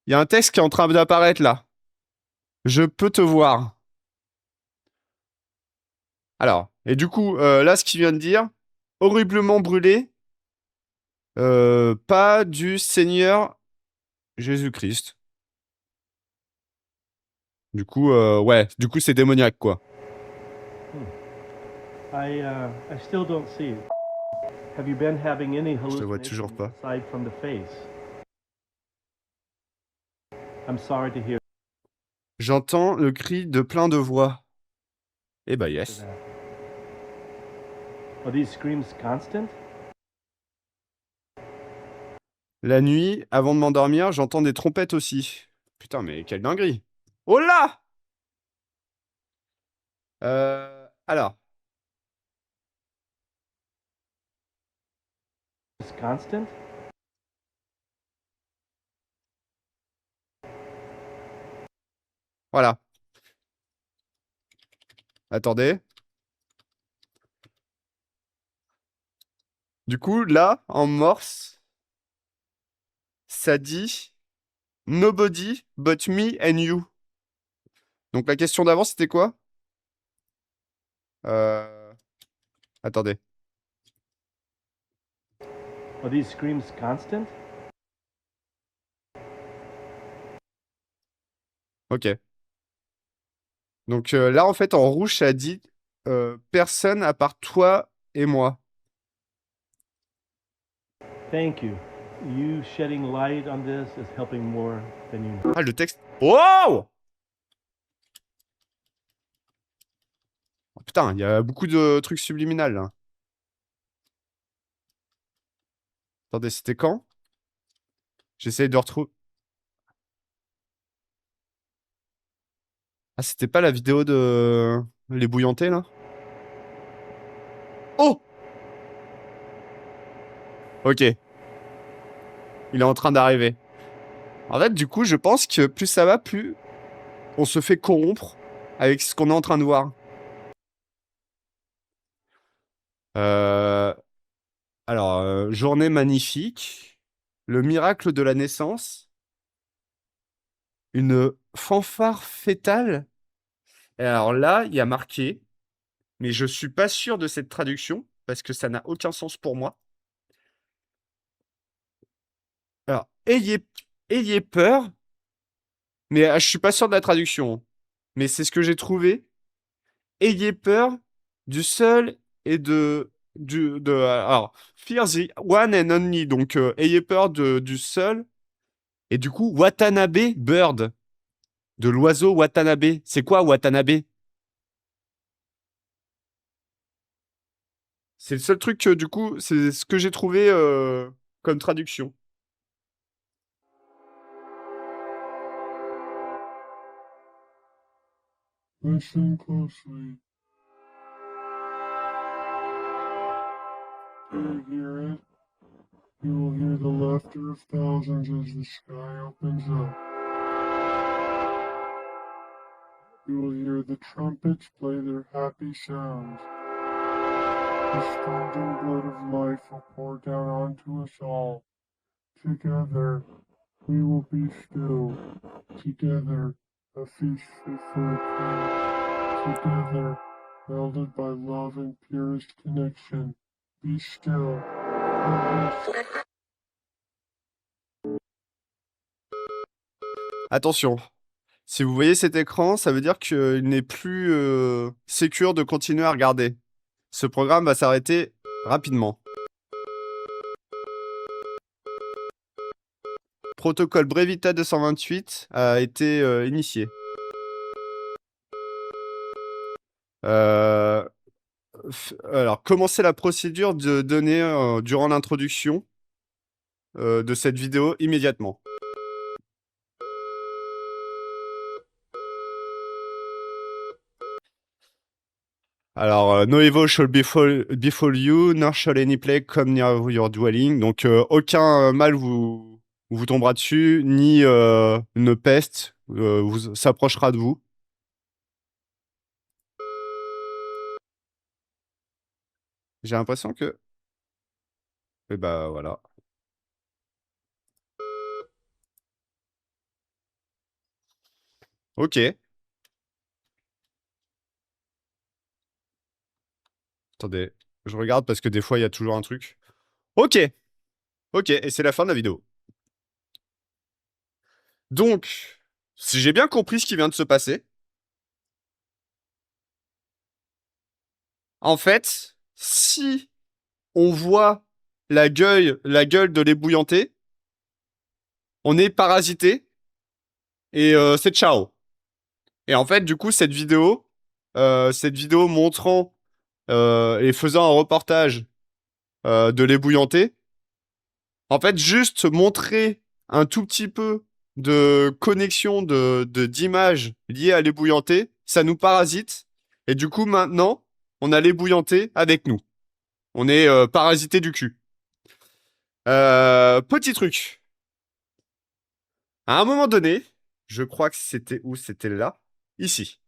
Il y a un texte qui est en train d'apparaître, là. Je peux te voir. Alors, et du coup, là, ce qu'il vient de dire, horriblement brûlé, pas du Seigneur Jésus-Christ. Du coup, ouais, du coup, c'est démoniaque, quoi. I still don't see it. Have you been having any Je te vois toujours hallucinations pas. aside from the face? I'm sorry to hear J'entends le cri de plein de voix. Eh bah, yes. that. Are these screams constant? La nuit, avant de m'endormir, j'entends des trompettes aussi. Putain, mais quelle dinguerie. Oh là! Alors, It's constant? voilà. Attendez. Du coup, là, en morse, ça dit Nobody but me and you. Donc la question d'avant, c'était quoi? Attendez. Are these screams constant? Ok. Donc là, en fait, en rouge, ça dit personne à part toi et moi. Thank you. you shedding light on this is helping more than you know. Ah, le texte. Wow! Oh, putain, il y a beaucoup de trucs subliminales là. Attendez, c'était quand? J'essaye de retrouver. Ah, c'était pas la vidéo de les bouillantés là? Oh! Ok. Il est en train d'arriver. En fait, du coup, je pense que plus ça va, plus on se fait corrompre avec ce qu'on est en train de voir. Alors, journée magnifique. Le miracle de la naissance. Une fanfare fétale. Et alors là, il y a marqué, mais je suis pas sûr de cette traduction, parce que ça n'a aucun sens pour moi. Alors, ayez peur, mais je suis pas sûr de la traduction. Mais c'est ce que j'ai trouvé. Ayez peur du seul et alors, fear the one and only. Donc, ayez peur du seul. Et du coup, Watanabe Bird. De l'oiseau Watanabe. C'est quoi Watanabe? C'est le seul truc que, du coup, c'est ce que j'ai trouvé comme traduction. Listen closely. Do you hear it? You will hear the laughter of thousands as the sky opens up. You will hear the trumpets play their happy sounds. The scalding blood of life will pour down onto us all. Together, we will be still. Together, a feast fit for a king. Together, melded by love and purest connection. Be still. Attention. Si vous voyez cet écran, ça veut dire qu'il n'est plus sécure de continuer à regarder. Ce programme va s'arrêter rapidement. Protocole Brevita 228 a été initié. Alors, commencez la procédure de données durant l'introduction de cette vidéo immédiatement. Alors, no evil shall befall you, nor shall any plague come near your dwelling. Donc, aucun mal vous tombera dessus, ni une peste s'approchera de vous. J'ai l'impression que... Et bah, voilà. Ok. Attendez, je regarde parce que des fois, il y a toujours un truc. Ok. Ok, et c'est la fin de la vidéo. Donc, si j'ai bien compris ce qui vient de se passer, en fait, si on voit la gueule de l'ébouillanté, on est parasité et c'est ciao. Et en fait, du coup, cette vidéo montrant et faisant un reportage de l'ébouillanté, en fait, juste montrer un tout petit peu de connexion d'images liées à l'ébouillanté, ça nous parasite. Et du coup, maintenant, on a l'ébouillanté avec nous. On est parasité du cul. Petit truc. À un moment donné, je crois que c'était où? C'était là. Ici.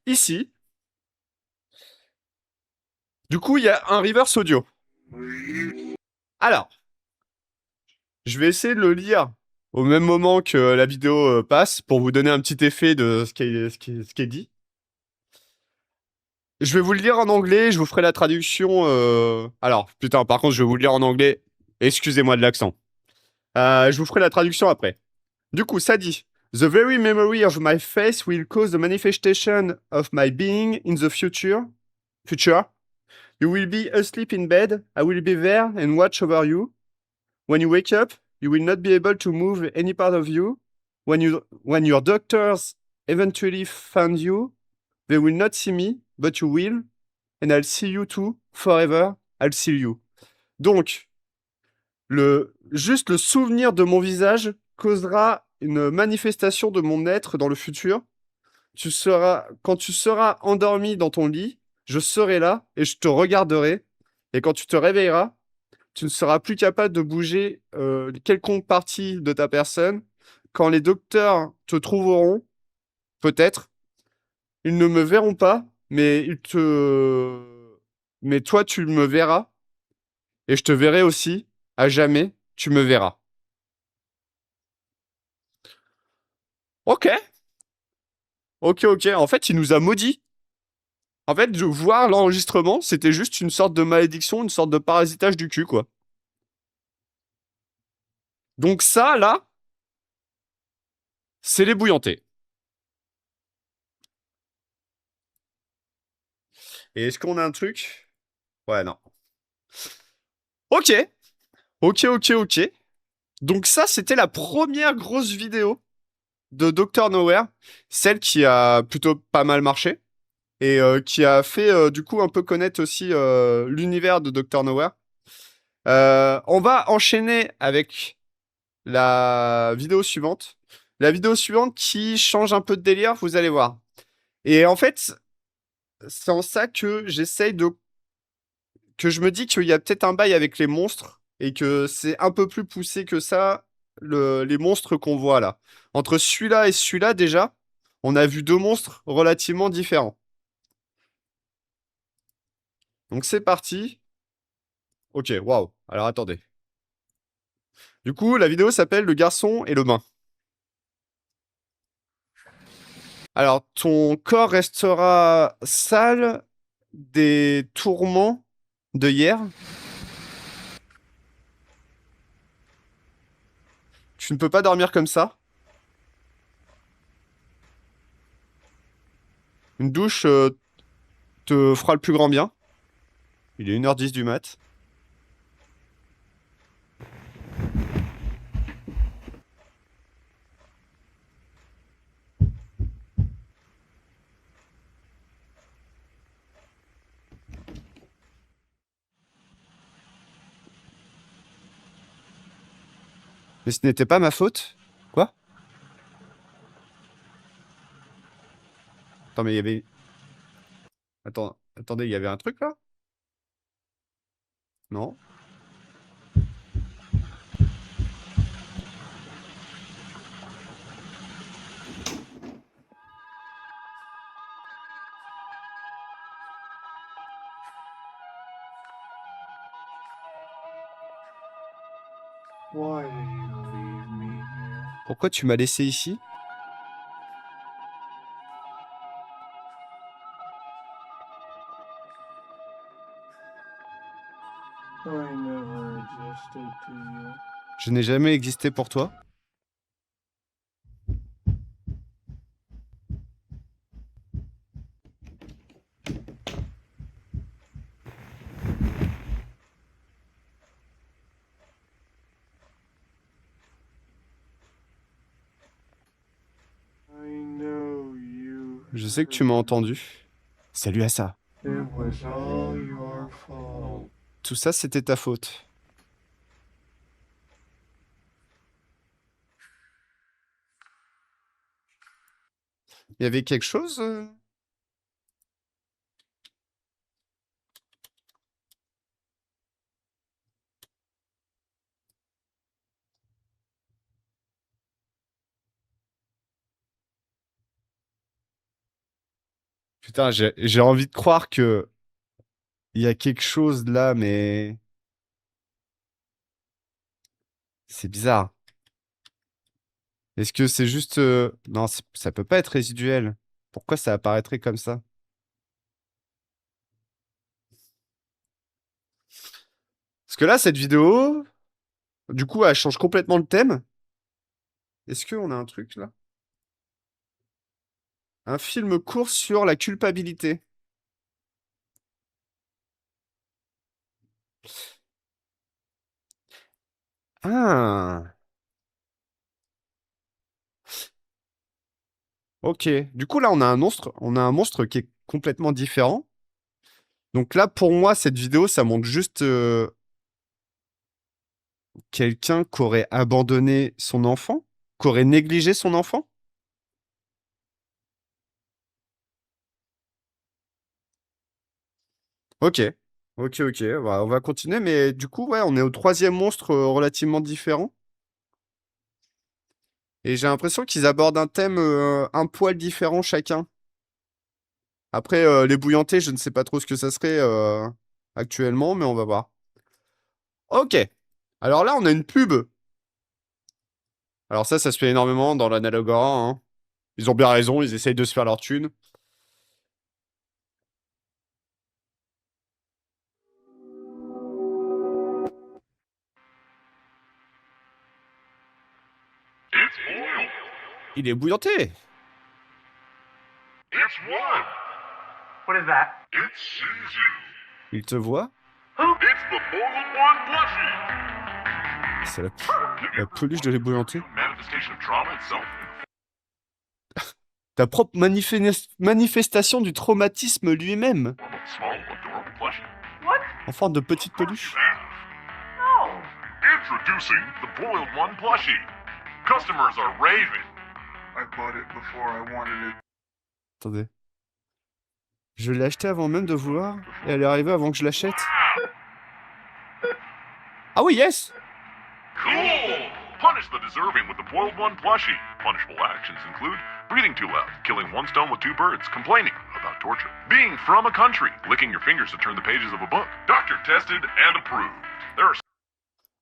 Ici. Du coup, il y a un reverse audio. Alors, je vais essayer de le lire au même moment que la vidéo passe pour vous donner un petit effet de ce qui est dit. Je vais vous le lire en anglais, je vous ferai la traduction. Alors, putain, par contre, je vais vous le lire en anglais. Excusez-moi de l'accent. Je vous ferai la traduction après. Du coup, ça dit: The very memory of my face will cause the manifestation of my being in the future. You will be asleep in bed. I will be there and watch over you. When you wake up, you will not be able to move any part of you. When your doctors eventually find you, they will not see me, but you will, and I'll see you too, forever, I'll see you. Donc, juste le souvenir de mon visage causera une manifestation de mon être dans le futur. Quand tu seras endormi dans ton lit, je serai là et je te regarderai. Et quand tu te réveilleras, tu ne seras plus capable de bouger quelconque partie de ta personne. Quand les docteurs te trouveront, peut-être, ils ne me verront pas, mais mais toi, tu me verras. Et je te verrai aussi. À jamais, tu me verras. Ok. Ok. En fait, il nous a maudits. En fait, de voir l'enregistrement, c'était juste une sorte de malédiction, une sorte de parasitage du cul, quoi. Donc ça, là, c'est les bouillantés. Et est-ce qu'on a un truc? Ouais, non. Ok. Donc ça, c'était la première grosse vidéo de Dr Nowhere, celle qui a plutôt pas mal marché et qui a fait du coup un peu connaître aussi l'univers de Dr Nowhere. On va enchaîner avec la vidéo suivante. La vidéo suivante qui change un peu de délire, vous allez voir. Et en fait, c'est en ça que que je me dis qu'il y a peut-être un bail avec les monstres et que c'est un peu plus poussé que ça, les monstres qu'on voit là. Entre celui-là et celui-là, déjà, on a vu deux monstres relativement différents. Donc c'est parti. Ok, waouh. Alors attendez. Du coup, la vidéo s'appelle Le garçon et le bain. Alors, ton corps restera sale des tourments de hier. Tu ne peux pas dormir comme ça. Une douche te fera le plus grand bien. Il est 1h10 du mat. Mais ce n'était pas ma faute. Quoi? Attends, mais il y avait... Attendez, il y avait un truc là? Non? Why did you leave me here? Pourquoi tu m'as laissé ici? I never existed to you. Je n'ai jamais existé pour toi. I know you. Je sais que tu m'as entendu. Salut à ça. It was all your fault. Tout ça, c'était ta faute. Il y avait quelque chose Putain, j'ai envie de croire que il y a quelque chose là, mais c'est bizarre. Est-ce que c'est juste... Non, ça peut pas être résiduel. Pourquoi ça apparaîtrait comme ça? Parce que là, cette vidéo, du coup, elle change complètement le thème. Est-ce qu'on a un truc là? Un film court sur la culpabilité. Ah, ok. Du coup, là, on a un monstre qui est complètement différent. Donc là, pour moi, cette vidéo, ça montre juste quelqu'un qui aurait abandonné son enfant, qui aurait négligé son enfant. Ok. Ok, ok. On va continuer, mais du coup, ouais, on est au troisième monstre relativement différent. Et j'ai l'impression qu'ils abordent un thème un poil différent chacun. Après, les bouillantés, je ne sais pas trop ce que ça serait actuellement, mais on va voir. Ok. Alors là, on a une pub. Alors ça se fait énormément dans l'analogora, hein. Ils ont bien raison, ils essayent de se faire leur thune. Il est bouillanté. What is that? Il te voit. Who? C'est la peluche de l'ébouillanté. Ta propre manifestation du traumatisme lui-même. What? En forme de petite peluche. No. Introducing the Boiled One plushie. Customers are raving. I bought it before I wanted it. Attendez. Je l'ai acheté avant même de vouloir, et elle est arrivée avant que je l'achète. Ah oui, yes! Cool! Punish the deserving with the Boiled One plushie. Punishable actions include breathing too loud, killing one stone with two birds, complaining about torture, being from a country, licking your fingers to turn the pages of a book. Doctor tested and approved. There are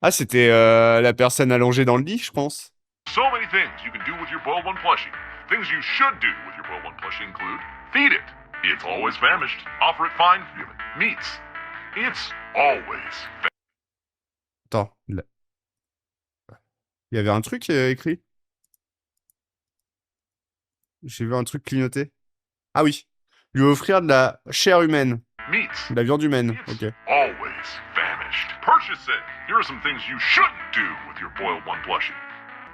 Ah, c'était la personne allongée dans le lit, je pense. so many things you can do with your Boiled One plushie. Things you should do with your Boiled One plushie include feed it. It's always famished. Offer it fine human meats. It's always Attends. Là. Il y avait un truc écrit. J'ai vu un truc clignoter. Ah oui. Lui offrir de la chair humaine. meats. De la viande humaine. It's Ok. always famished. Purchase it. Here are some things you shouldn't do with your Boiled One plushie.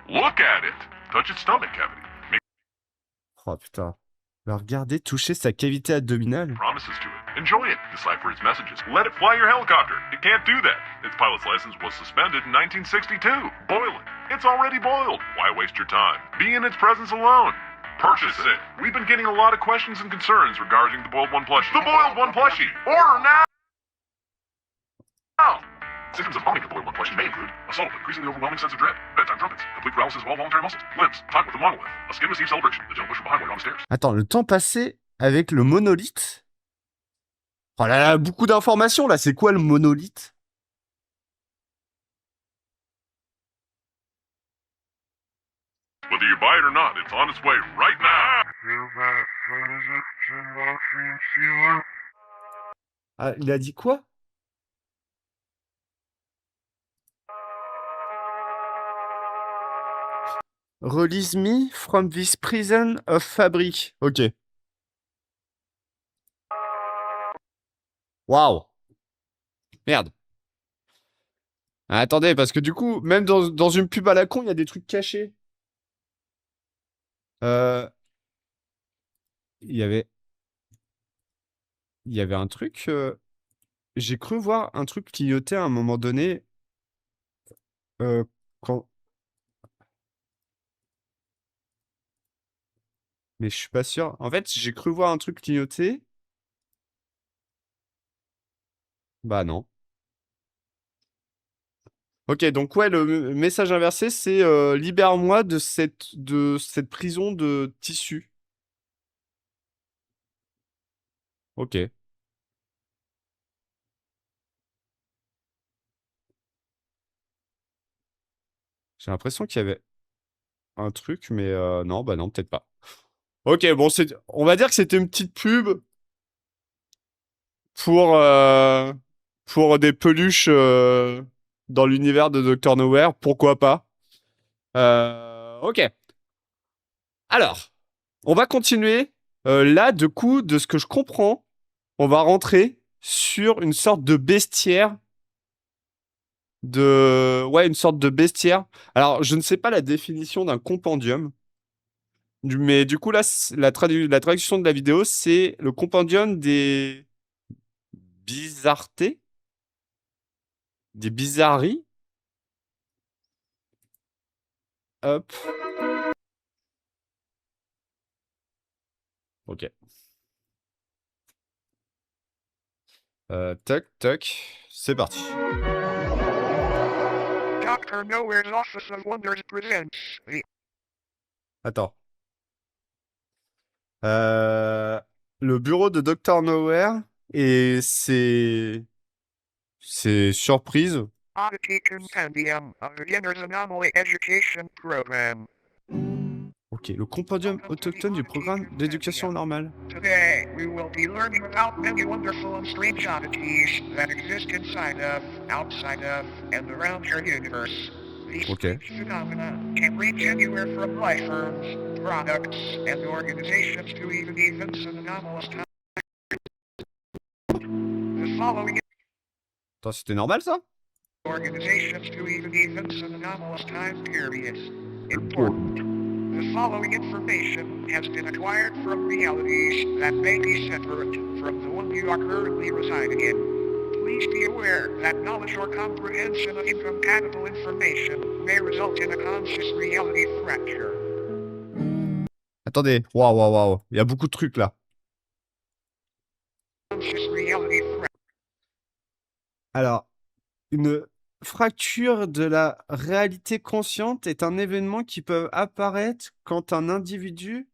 Look at it. Touch its stomach cavity. Make Oh putain. Alors, regardez, toucher sa cavité abdominale. promises to it. Enjoy it. Decipher its messages. Let it fly your helicopter. It can't do that. Its pilot's license was suspended in 1962. Boil it. It's already boiled. Why waste your time? Be in its presence alone. Purchase it. We've been getting a lot of questions and concerns regarding the Boiled One plushie. The Boiled One plushie. Order now. Symptoms of owning the Boiled One plushie may include assault, increasingly overwhelming sense of dread, bedtime trumpets, complete paralysis of all voluntary muscles, limbs, time with the monolith, a skin receive celebration, the gentle push from behind while you're on the stairs. Attends, le temps passé avec le monolithe. Oh là là, beaucoup d'informations là. C'est quoi le monolithe? Whether you buy it or not, it's on its way right now. Feel that? What is it? Genvaxian sealer? Ah, il a dit quoi? Release me from this prison of fabric. Ok. Waouh. Merde. Ah, attendez, parce que du coup, même dans une pub à la con, il y a des trucs cachés. Euh, Il y avait... Il y avait un truc... J'ai cru voir un truc clignoter à un moment donné. Quand... Mais je suis pas sûr. En fait, j'ai cru voir un truc clignoter. Bah non. Ok, donc ouais, le message inversé, c'est libère-moi de cette prison de tissu. Ok. J'ai l'impression qu'il y avait un truc, mais non, bah non, peut-être pas. Ok, bon, on va dire que c'était une petite pub pour des peluches dans l'univers de Dr. Nowhere, pourquoi pas. Ok. Alors, on va continuer. Là, du coup, de ce que je comprends, on va rentrer sur une sorte de bestiaire Ouais, une sorte de bestiaire. Alors, je ne sais pas la définition d'un compendium, mais du coup, là, la traduction de la vidéo, c'est le compendium des bizarretés, des bizarreries. Hop. Ok. Toc, toc. C'est parti. Dr. Nowhere's Office of Wonders presents the Attends. Le bureau de Dr. Nowhere et ses surprises. Oddity Compendium of Beginner's Anomaly Education Program. Ok, le compendium autochtone du programme d'éducation normale. Today, we will be learning about many wonderful and strange oddities that exist inside of, outside of, and around your universe. These Okay. strange phenomena can range anywhere from life forms, products, and organizations to even events and anomalous times. The following Attends, c'était normal ça? organizations to even events and anomalous time periods. Important. The following information has been acquired from realities that may be separate from the one you are currently residing in. Please be aware that knowledge or comprehension of incompatible information may result in a conscious reality fracture. Attendez, waouh. Il y a beaucoup de trucs là. Conscious reality fracture. Alors, une fracture de la réalité consciente est un événement qui peut apparaître quand un individu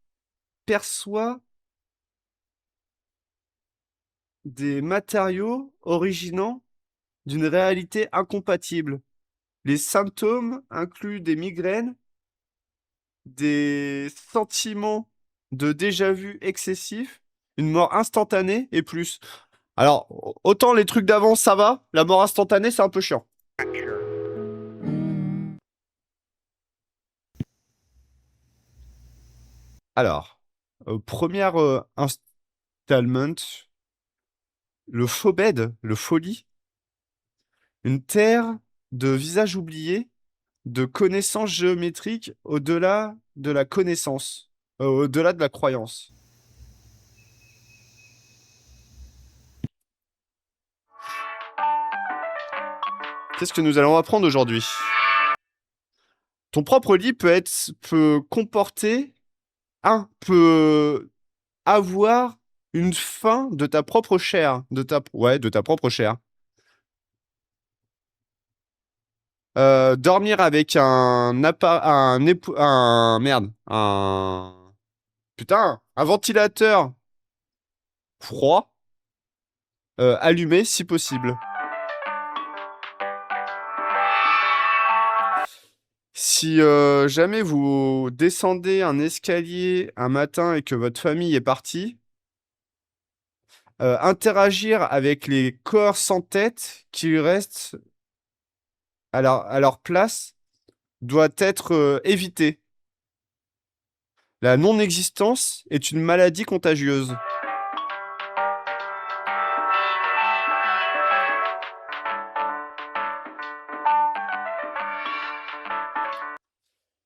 perçoit des matériaux originant d'une réalité incompatible. Les symptômes incluent des migraines, des sentiments de déjà-vu excessifs, une mort instantanée et plus. Alors, autant les trucs d'avant, ça va, la mort instantanée, c'est un peu chiant. Alors, première installment, le Phobed, le folie, une terre de visages oubliés, de connaissances géométriques au-delà de la connaissance, au-delà de la croyance. Qu'est-ce que nous allons apprendre aujourd'hui? Ton propre lit peut comporter, peut avoir une fin de ta propre chair, de ta propre chair. Dormir avec un ventilateur froid, allumé si possible. Si jamais vous descendez un escalier un matin et que votre famille est partie, interagir avec les corps sans tête qui restent à leur place doit être évité. La non-existence est une maladie contagieuse.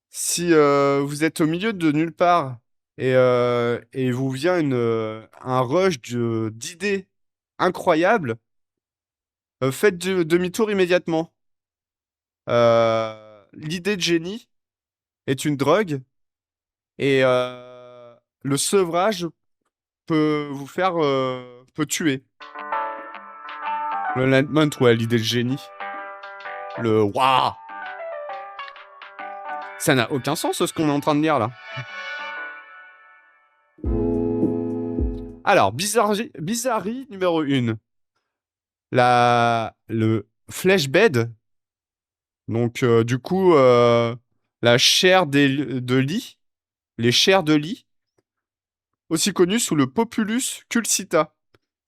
Si vous êtes au milieu de nulle part et vous vient un rush d'idées incroyables, faites demi-tour immédiatement. L'idée de génie est une drogue et le sevrage peut vous faire peut tuer. L'enlightenment, ouais, l'idée de génie. Le waouh! Ça n'a aucun sens ce qu'on est en train de lire là. Alors, bizarrerie numéro 1. Le flashbed. Donc, du coup, la chair de lit. Les chairs de lit. Aussi connues sous le Populus culcita.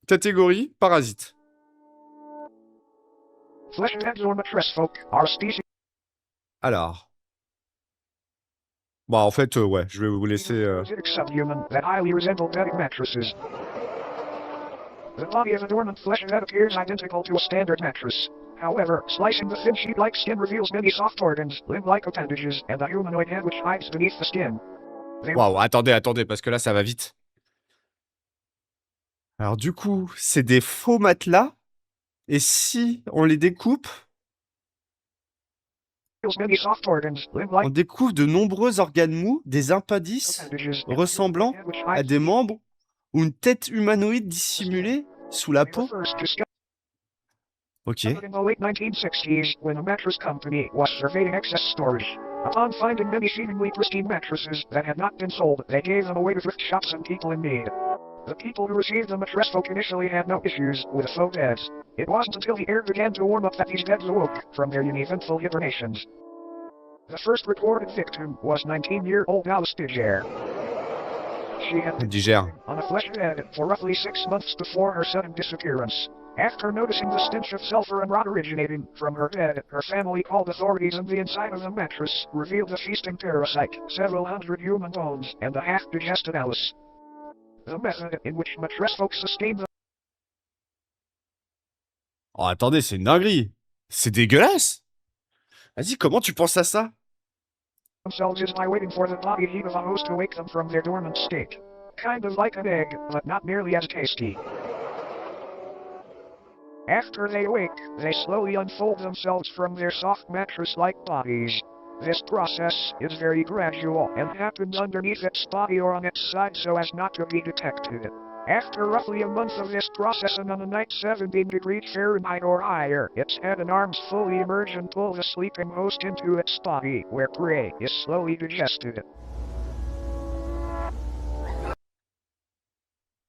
Catégorie parasite. Alors. Bah, en fait, ouais, je vais vous laisser. Subhuman that highly resemble bedding mattresses. The body is a dormant flesh that appears identical to a standard mattress. However, slicing the thin sheet-like skin reveals many soft organs, limb-like appendages, and a humanoid head which hides beneath the skin. They Waouh, attendez, parce que là, ça va vite. Alors du coup, c'est des faux matelas. Et si on les découpe, reveals many soft organs, limb-like on découvre de nombreux organes mous, des appendices appendages, and a ressemblant humanoid head which à hides des beneath membres ou une tête humanoïde dissimulée sous la the skin. peau. First discovered Ok. in the late 1960s when a mattress company was surveying excess storage. Upon finding many seemingly pristine mattresses that had not been sold, they gave them away to thrift shops and people in need. The people who received them at Mattressfolk initially had no issues with faux beds. It wasn't until the air began to warm up that these beds awoke from their uneventful hibernations. The first reported victim was 19-year-old Alice Digere. She had been Digère. on a flesh bed for roughly 6 months before her sudden disappearance. After noticing the stench of sulfur and rot originating from her bed, her family called authorities, and the inside of the mattress revealed a feasting parasite, several hundred human bones, and a half-digested Alice. The method in which Mattressfolk sustained Oh, attendez, c'est une dinguerie. C'est dégueulasse. Vas-y, comment tu penses à ça? themselves is by waiting for the body heat of a host to wake them from their dormant state. Kind of like an egg, but not nearly as tasty. After they awake, they slowly unfold themselves from their soft mattress-like bodies. This process is very gradual and happens underneath its body or on its side so as not to be detected. After roughly a month of this process and on a night 17 degrees Fahrenheit or higher, its head and arms fully emerge and pull the sleeping host into its body, where prey is slowly digested.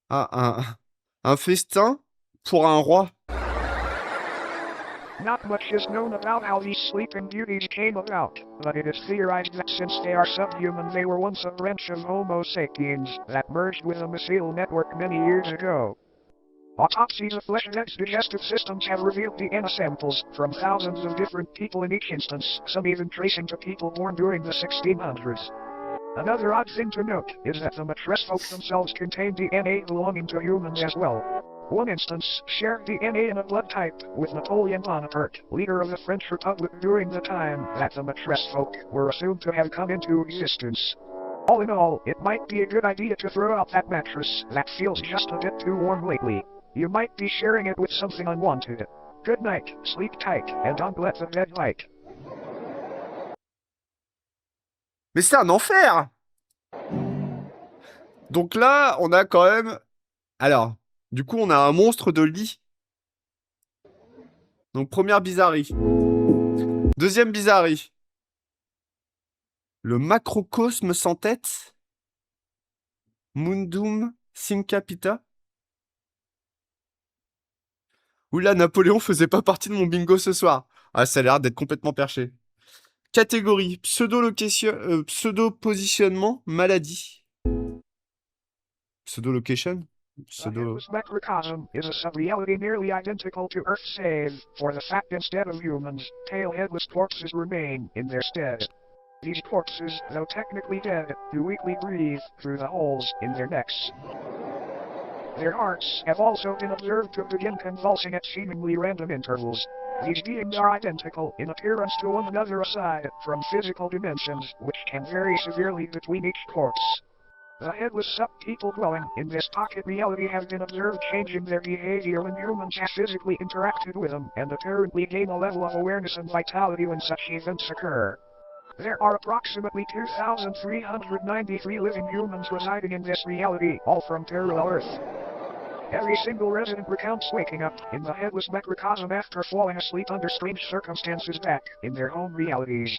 Un festin pour un roi. Not much is known about how these sleeping beauties came about, but it is theorized that since they are subhuman they were once a branch of Homo sapiens that merged with a mycelial network many years ago. Autopsies of fleshheads' digestive systems have revealed DNA samples from thousands of different people in each instance, some even tracing to people born during the 1600s. Another odd thing to note is that the Mattressfolk themselves contain DNA belonging to humans as well. One instance shared DNA in a blood type with Napoleon Bonaparte, leader of the French Republic during the time that the Mattressfolk were assumed to have come into existence. All in all, it might be a good idea to throw out that mattress that feels just a bit too warm lately. You might be sharing it with something unwanted. Good night, sleep tight, and don't let the bed bite. Mais c'est un enfer! Donc là, on a quand même... Alors, du coup, on a un monstre de lit. Donc, première bizarrerie. Deuxième bizarrerie. Le macrocosme sans tête. Mundum Syncapita. Oula, Napoléon faisait pas partie de mon bingo ce soir. Ah, ça a l'air d'être complètement perché. Catégorie pseudo-positionnement, maladie. Pseudo-location? Pseudo... The macrocosm is a sub-reality nearly identical to Earth, save for the fact instead of humans, tail-headless corpses remain in their stead. These corpses, though technically dead, do weakly breathe through the holes in their necks. Their hearts have also been observed to begin convulsing at seemingly random intervals. These beings are identical in appearance to one another aside from physical dimensions, which can vary severely between each corpse. The headless sub-people dwelling in this pocket reality have been observed changing their behavior when humans have physically interacted with them and apparently gain a level of awareness and vitality when such events occur. There are approximately 2,393 living humans residing in this reality, all from parallel Earth. Every single resident recounts waking up in the headless macrocosm after falling asleep under strange circumstances back in their home realities.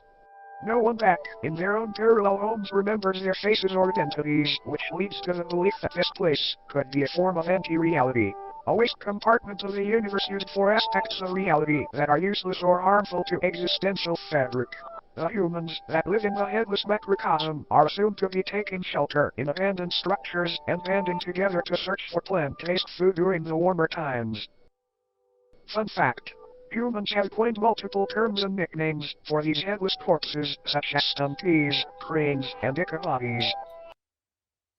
No one back in their own parallel homes remembers their faces or identities, which leads to the belief that this place could be a form of anti-reality. A waste compartment of the universe used for aspects of reality that are useless or harmful to existential fabric. The humans that live in the headless macrocosm are assumed to be taking shelter in abandoned structures and banding together to search for plant-based food during the warmer times. Fun fact. Humans have coined multiple terms and nicknames for these headless corpses, such as stumpies, cranes, and Ichabodies.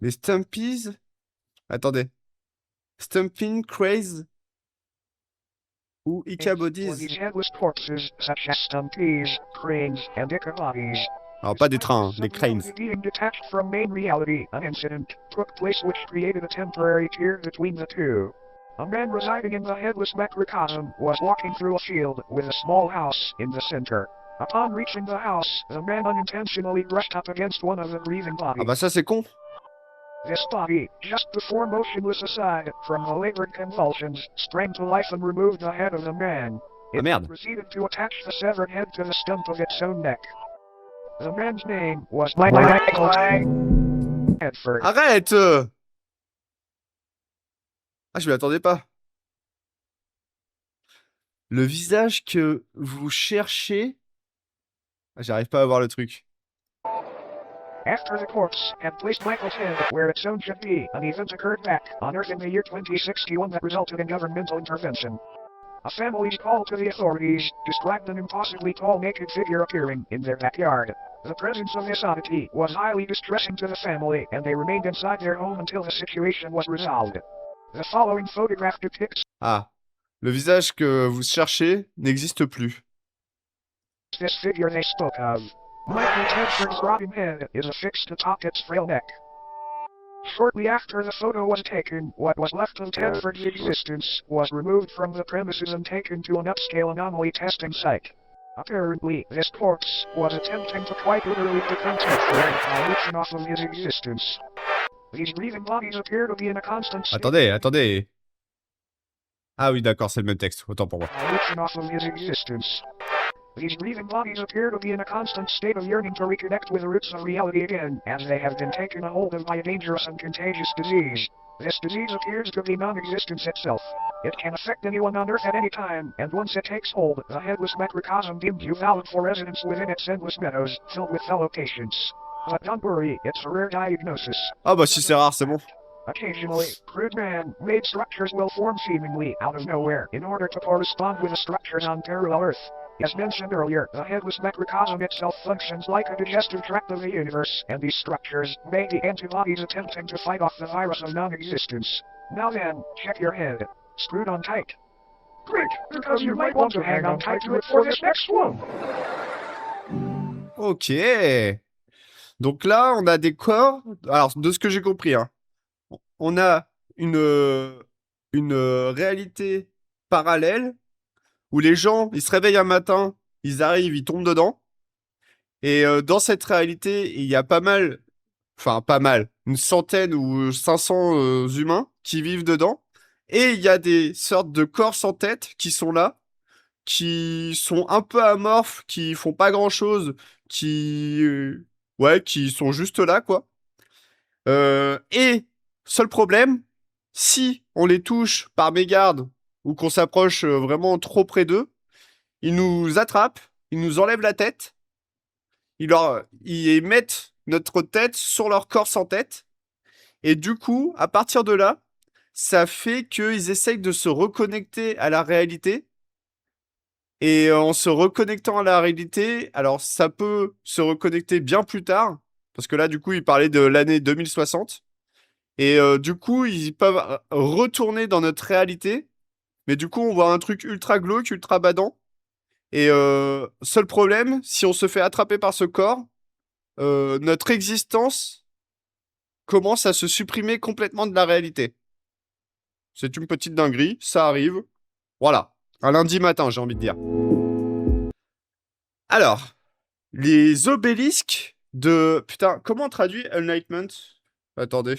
Les stumpies? Attendez. Stumping craze? Ou For Ichabodies. these headless corpses, such as stumpies, cranes, and Ichabodies. Alors pas des trains, hein, des cranes. Being detached from main reality, an incident took place which created a temporary tier between the two. A man residing in the headless macrocosm was walking through a field with a small house in the center. Upon reaching the house, the man unintentionally brushed up against one of the breathing Ah bodies. bah ça c'est con. This body, just before motionless aside from the labored convulsions, sprang to life and removed the head of the man. Ah It merde. proceeded to attach the severed head to the stump of its own neck. The man's name was Michael Edford. Arrête Ah, je m'y attendais pas. Le visage que vous cherchez... Ah, j'arrive pas à voir le truc. After the corpse had placed Michael's head where its own should be, an event occurred back on Earth in the year 2061 that resulted in governmental intervention. A family's call to the authorities described an impossibly tall naked figure appearing in their backyard. The presence of this oddity was highly distressing to the family, and they remained inside their home until the situation was resolved. The following photograph depicts Ah, le visage que vous cherchez n'existe plus. this figure they spoke of. Michael Tedford's rotting head is affixed atop its frail neck. Shortly after the photo was taken, what was left of Tedford's existence was removed from the premises and taken to an upscale anomaly testing site. Apparently, this corpse was attempting to quite literally become Tedford by leeching off of his existence. These breathing bodies appear to be in a constant state Attendez. Ah oui, d'accord, c'est le même texte. Autant pour moi. by leeching off of his existence. These breathing bodies appear to be in a constant state of yearning to reconnect with the roots of reality again, as they have been taken a hold of by a dangerous and contagious disease. This disease appears to be non-existence itself. It can affect anyone on Earth at any time, and once it takes hold, the headless macrocosm deems you valid for residence within its endless meadows, filled with fellow patients. But don't worry, it's a rare diagnosis. Ah bah si c'est rare, c'est bon. Occasionally, crude man-made structures will form seemingly out of nowhere in order to correspond with the structures on parallel Earth. As mentioned earlier, the headless macrocosm itself functions like a digestive tract of the universe, and these structures may be antibodies attempting to fight off the virus of non-existence. Now then, check your head. Screwed on tight. Great, because you might want to hang on tight to it for this next one. Ok. Donc là, on a des corps... Alors, de ce que j'ai compris, hein, on a une réalité parallèle où les gens, ils se réveillent un matin, ils arrivent, ils tombent dedans. Et dans cette réalité, il y a pas mal, une centaine ou 500 humains qui vivent dedans. Et il y a des sortes de corps sans tête qui sont là, qui sont un peu amorphes, qui font pas grand-chose, qui sont juste là, quoi. Et seul problème, si on les touche par mégarde ou qu'on s'approche vraiment trop près d'eux, ils nous attrapent, ils nous enlèvent la tête, ils mettent notre tête sur leur corps sans tête, et du coup, à partir de là, ça fait qu'ils essayent de se reconnecter à la réalité, et en se reconnectant à la réalité, alors ça peut se reconnecter bien plus tard, parce que là, du coup, il parlait de l'année 2060, et du coup, ils peuvent retourner dans notre réalité, mais du coup, on voit un truc ultra glauque, ultra badant. Et seul problème, si on se fait attraper par ce corps, notre existence commence à se supprimer complètement de la réalité. C'est une petite dinguerie, ça arrive. Voilà, un lundi matin, j'ai envie de dire. Alors, les obélisques de... Putain, comment on traduit Enlightenment? Attendez.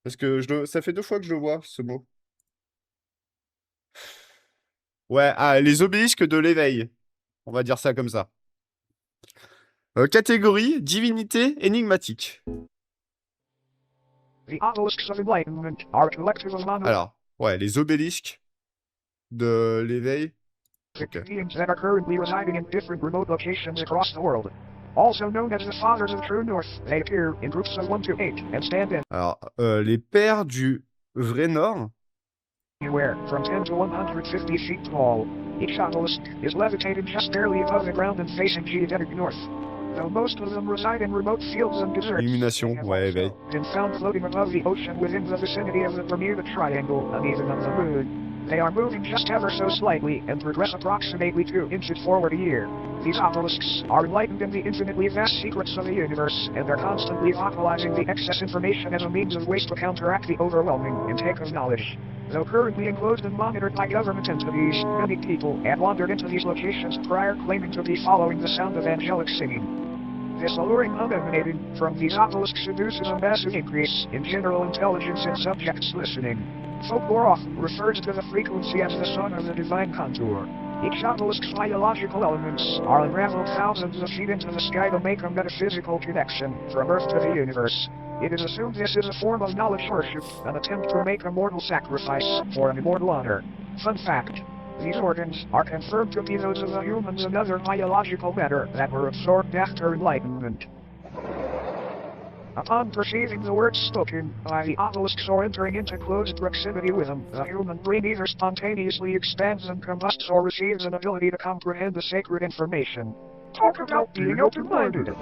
Parce que ça fait 2 fois que je le vois, ce mot. Ouais, les obélisques de l'éveil. On va dire ça comme ça. Catégorie, divinité énigmatique. The obelisks of enlightenment are collective of monolithic Alors, ouais, les obélisques de l'éveil. Ok. beings that are currently residing in different remote locations across the world. Also known as the Fathers of True North, they appear in groups of 1 to 8 and stand Alors, les pères du vrai Nord. anywhere from 10 to 150 feet tall. Each obelisk is levitated just barely above the ground and facing geodetic north. Though most of them reside in remote fields and deserts, Illumination, they have ouais, also éveil. been found floating above the ocean within the vicinity of the Bermuda Triangle and even of the Moon. They are moving just ever so slightly and progress approximately 2 inches forward a year. These obelisks are enlightened in the infinitely vast secrets of the universe, and are constantly vocalizing the excess information as a means of waste to counteract the overwhelming intake of knowledge. Though currently enclosed and monitored by government entities, many people have wandered into these locations prior claiming to be following the sound of angelic singing. This alluring hum emanating from these obelisks induces a massive increase in general intelligence in subjects listening. Folklore often refers to the frequency as the song of the divine contour. Each obelisk's biological elements are unraveled thousands of feet into the sky to make a metaphysical connection from Earth to the universe. It is assumed this is a form of knowledge worship, an attempt to make a mortal sacrifice for an immortal honor. Fun fact: these organs are confirmed to be those of the humans and other biological matter that were absorbed after enlightenment. Upon perceiving the words spoken by the obelisks or entering into close proximity with them, the human brain either spontaneously expands and combusts or receives an ability to comprehend the sacred information. Talk about being open-minded.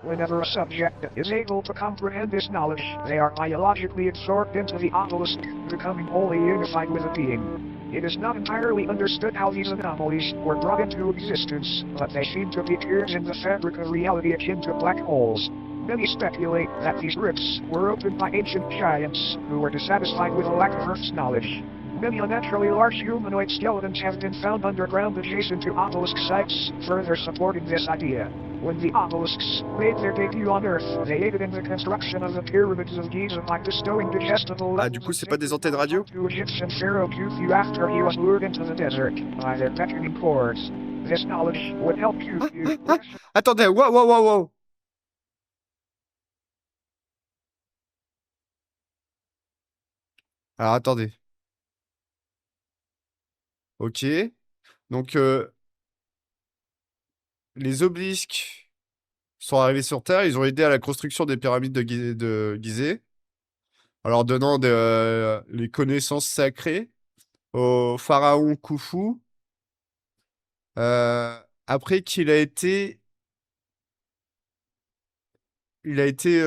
Whenever a subject is able to comprehend this knowledge, they are biologically absorbed into the obelisk, becoming wholly unified with the being. It is not entirely understood how these anomalies were brought into existence, but they seem to be tears in the fabric of reality akin to black holes. Many speculate that these rifts were opened by ancient giants who were dissatisfied with a lack of Earth's knowledge. Many unnaturally large humanoid skeletons have been found underground adjacent to obelisk sites, further supporting this idea. When the obelisks made their debut on Earth, they aided in the construction of the pyramids of Giza by bestowing digestible Ah, du coup, c'est pas des antennes radio? to Egyptian pharaoh Khufu after he was lured into the desert by their beckoning cords. This knowledge would help Khufu. Attendez, wow. Alors, attendez. Ok. Donc, les obelisques sont arrivés sur Terre. Ils ont aidé à la construction des pyramides de Gizeh, en leur donnant les connaissances sacrées au pharaon Khufu. Après qu'il a été... Il a été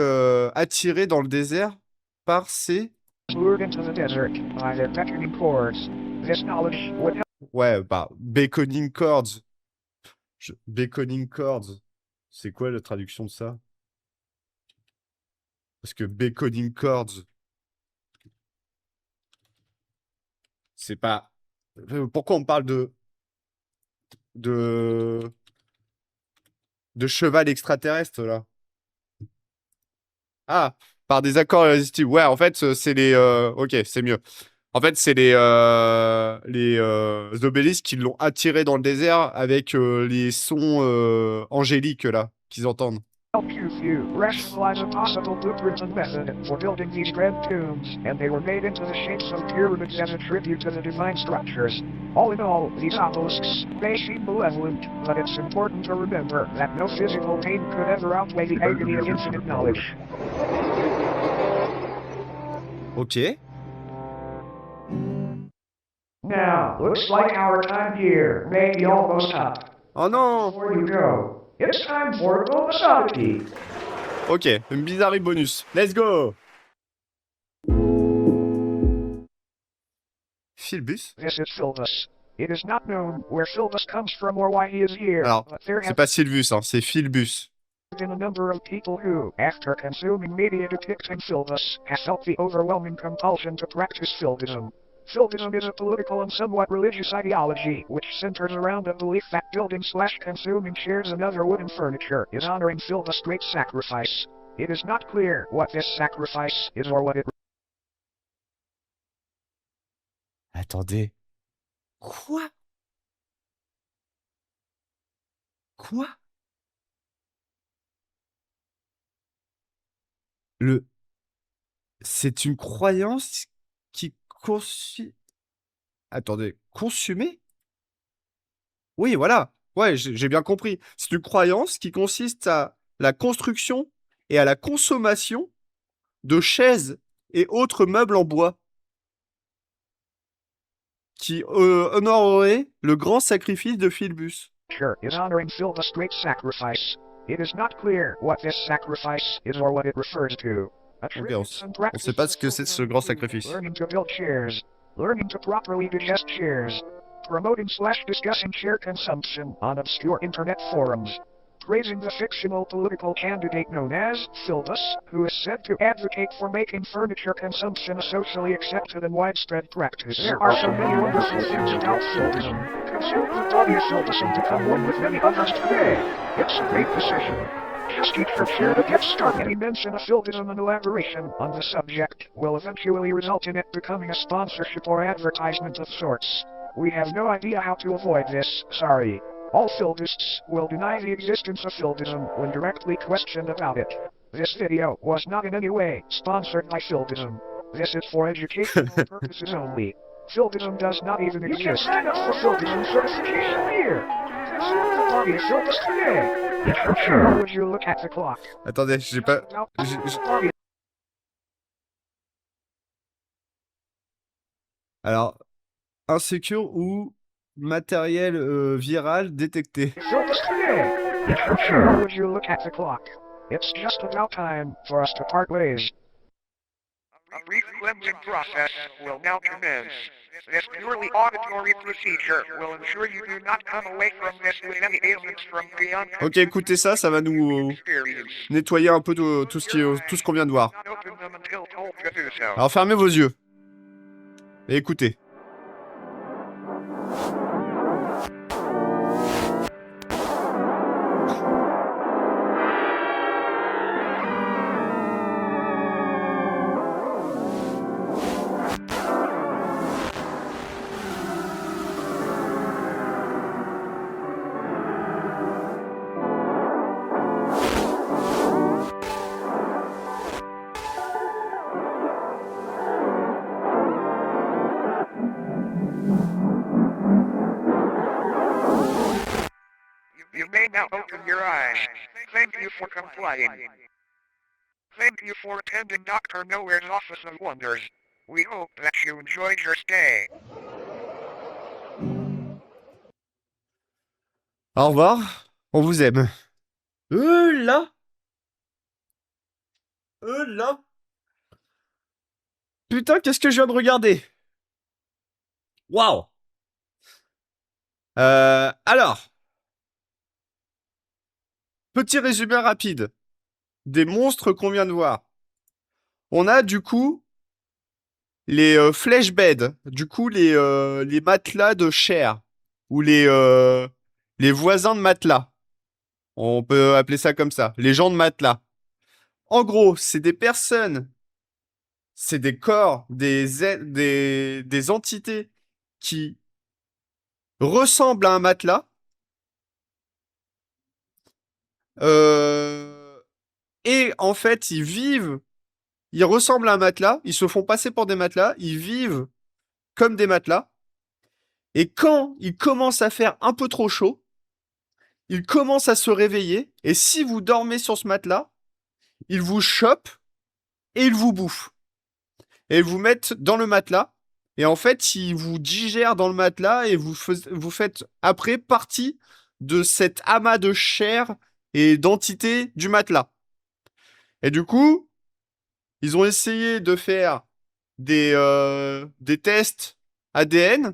attiré dans le désert par ses... lured into the desert by their beckoning cords. This knowledge would help. Ouais, bah, beckoning cords. Beckoning cords. C'est quoi la traduction de ça? Parce que beckoning cords, c'est pas... Pourquoi on parle de cheval extraterrestre, là? Ah, par des accords irrésistibles. Ouais, en fait, c'est les... Ok, c'est mieux. En fait, c'est les obélisques qui l'ont attiré dans le désert avec les sons angéliques, là, qu'ils entendent. Help Khufu rationalize a possible blueprint and method for building these grand tombs, and they were made into the shapes of pyramids as a tribute to the divine structures. All in all, these obelisks may seem malevolent, but it's important to remember that no physical pain could ever outweigh the agony of infinite knowledge. Ok. Now, looks like our time here may be almost up. Oh non! Before you go, it's time for a bonus oddity. Ok, une bizarrerie bonus. Let's go! Philbus? This is Philbus. It is not known where Philbus comes from or why he is here, Alors, but there c'est have pas Sylvus, hein, c'est Philbus. been a number of people who, after consuming media depicting Philbus, have felt the overwhelming compulsion to practice Philbism. Philbism is a political and somewhat religious ideology which centers around a belief that building/consuming chairs and other wooden furniture is honoring Philbus' great sacrifice. It is not clear what this sacrifice is or what it... Attendez. Quoi? Quoi? C'est une croyance qui Attendez, consommer? Oui, voilà. Ouais, j'ai bien compris. C'est une croyance qui consiste à la construction et à la consommation de chaises et autres meubles en bois qui honoreraient le grand sacrifice de Philbus. Sure is honoring Silva's great sacrifice. It is not clear what this sacrifice is or what it refers to. Ok, on sait pas ce que c'est ce grand sacrifice. Learning to build shares. Learning to properly digest shares. Promoting/discussing share consumption on obscure internet forums. Praising the fictional political candidate known as Silvus, who is said to advocate for making furniture consumption a socially accepted and widespread practice. There are so many wonderful things about Silvism. Consider the Claudia Silvism to become one with many others today. It's a great decision. Just eat your share to get started. Any mention of Silvism and elaboration on the subject will eventually result in it becoming a sponsorship or advertisement of sorts. We have no idea how to avoid this, sorry. All Fildists will deny the existence of Fildism when directly questioned about it. This video was not in any way sponsored by Fildism. This is for educational purposes only. Fildism does not even exist. You can sign up for Fildism certification here. Consider the party of Fildus today. Or would you look at the clock? Attendez, j'ai pas... Alors, insécure ou matériel viral détecté. Or would you look at the clock? It's just about time for us to part ways. A brief cleansing process will now commence. This purely auditory procedure will ensure you do not come away from this with any ailments from beyond. Ok, écoutez ça, ça va nous nettoyer un peu tout ce qu'on vient de voir. Alors fermez vos yeux et écoutez. You may now open your eyes. Thank you for complying. Thank you for attending Dr. Nowhere's Office of Wonders. We hope that you enjoyed your stay. Au revoir, on vous aime. Là là Putain, qu'est-ce que je viens de regarder? Waouh. Alors, petit résumé rapide des monstres qu'on vient de voir. On a du coup les flesh beds, du coup les matelas de chair ou les voisins de matelas. On peut appeler ça comme ça, les gens de matelas. En gros, c'est des personnes, c'est des corps, des entités qui ressemblent à un matelas. Et en fait, ils ressemblent à un matelas, ils se font passer pour des matelas, ils vivent comme des matelas. Et quand il commence à faire un peu trop chaud, ils commencent à se réveiller. Et si vous dormez sur ce matelas, ils vous chopent et ils vous bouffent. Et ils vous mettent dans le matelas. Et en fait, ils vous digèrent dans le matelas et vous faites après partie de cet amas de chair et d'entités du matelas. Et du coup, ils ont essayé de faire des tests ADN.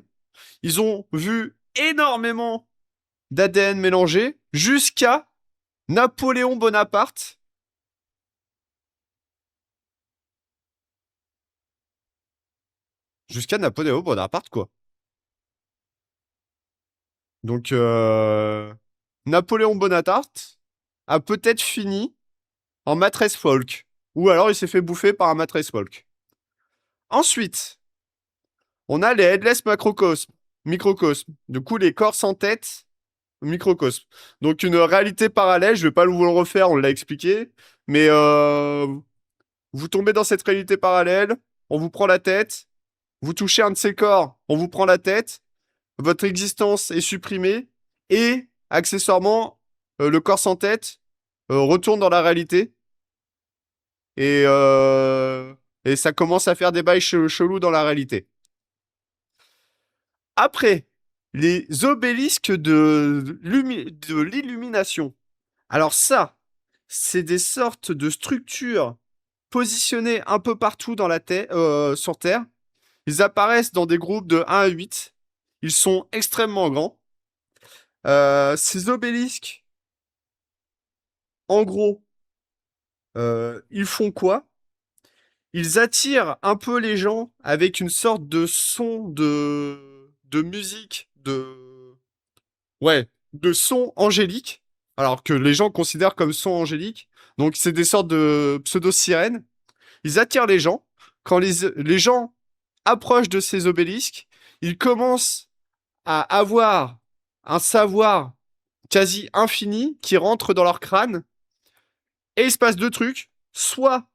Ils ont vu énormément d'ADN mélangé jusqu'à Napoléon Bonaparte. Jusqu'à Napoléon Bonaparte, quoi. Donc, Napoléon Bonaparte a peut-être fini en matresse folk. Ou alors il s'est fait bouffer par un matresse folk. Ensuite, on a les headless microcosmes. Du coup, les corps sans tête, microcosmes. Donc une réalité parallèle, je vais pas vous le refaire, on l'a expliqué. Mais vous tombez dans cette réalité parallèle, on vous prend la tête, vous touchez un de ces corps, on vous prend la tête, votre existence est supprimée, et accessoirement, le corps sans tête retourne dans la réalité. Et ça commence à faire des bails chelous dans la réalité. Après, les obélisques de l'illumination. Alors ça, c'est des sortes de structures positionnées un peu partout dans la sur Terre. Ils apparaissent dans des groupes de 1 à 8. Ils sont extrêmement grands. Ces obélisques, en gros, ils font quoi? Ils attirent un peu les gens avec une sorte de son de musique, de son angélique, alors que les gens considèrent comme son angélique. Donc c'est des sortes de pseudo-sirènes. Ils attirent les gens. Quand les gens approchent de ces obélisques, ils commencent à avoir un savoir quasi infini qui rentre dans leur crâne. Et il se passe deux trucs. Soit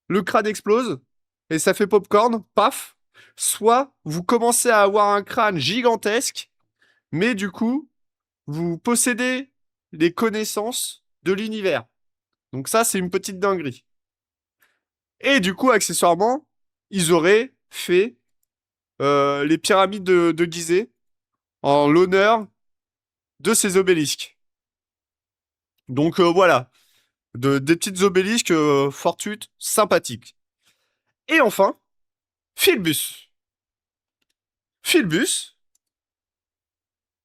le crâne explose et ça fait popcorn, paf. Soit vous commencez à avoir un crâne gigantesque, mais du coup, vous possédez les connaissances de l'univers. Donc ça, c'est une petite dinguerie. Et du coup, accessoirement, ils auraient fait les pyramides de Gizeh en l'honneur de ces obélisques. Donc voilà, des petites obélisques fortuites, sympathiques. Et enfin, Philbus. Philbus,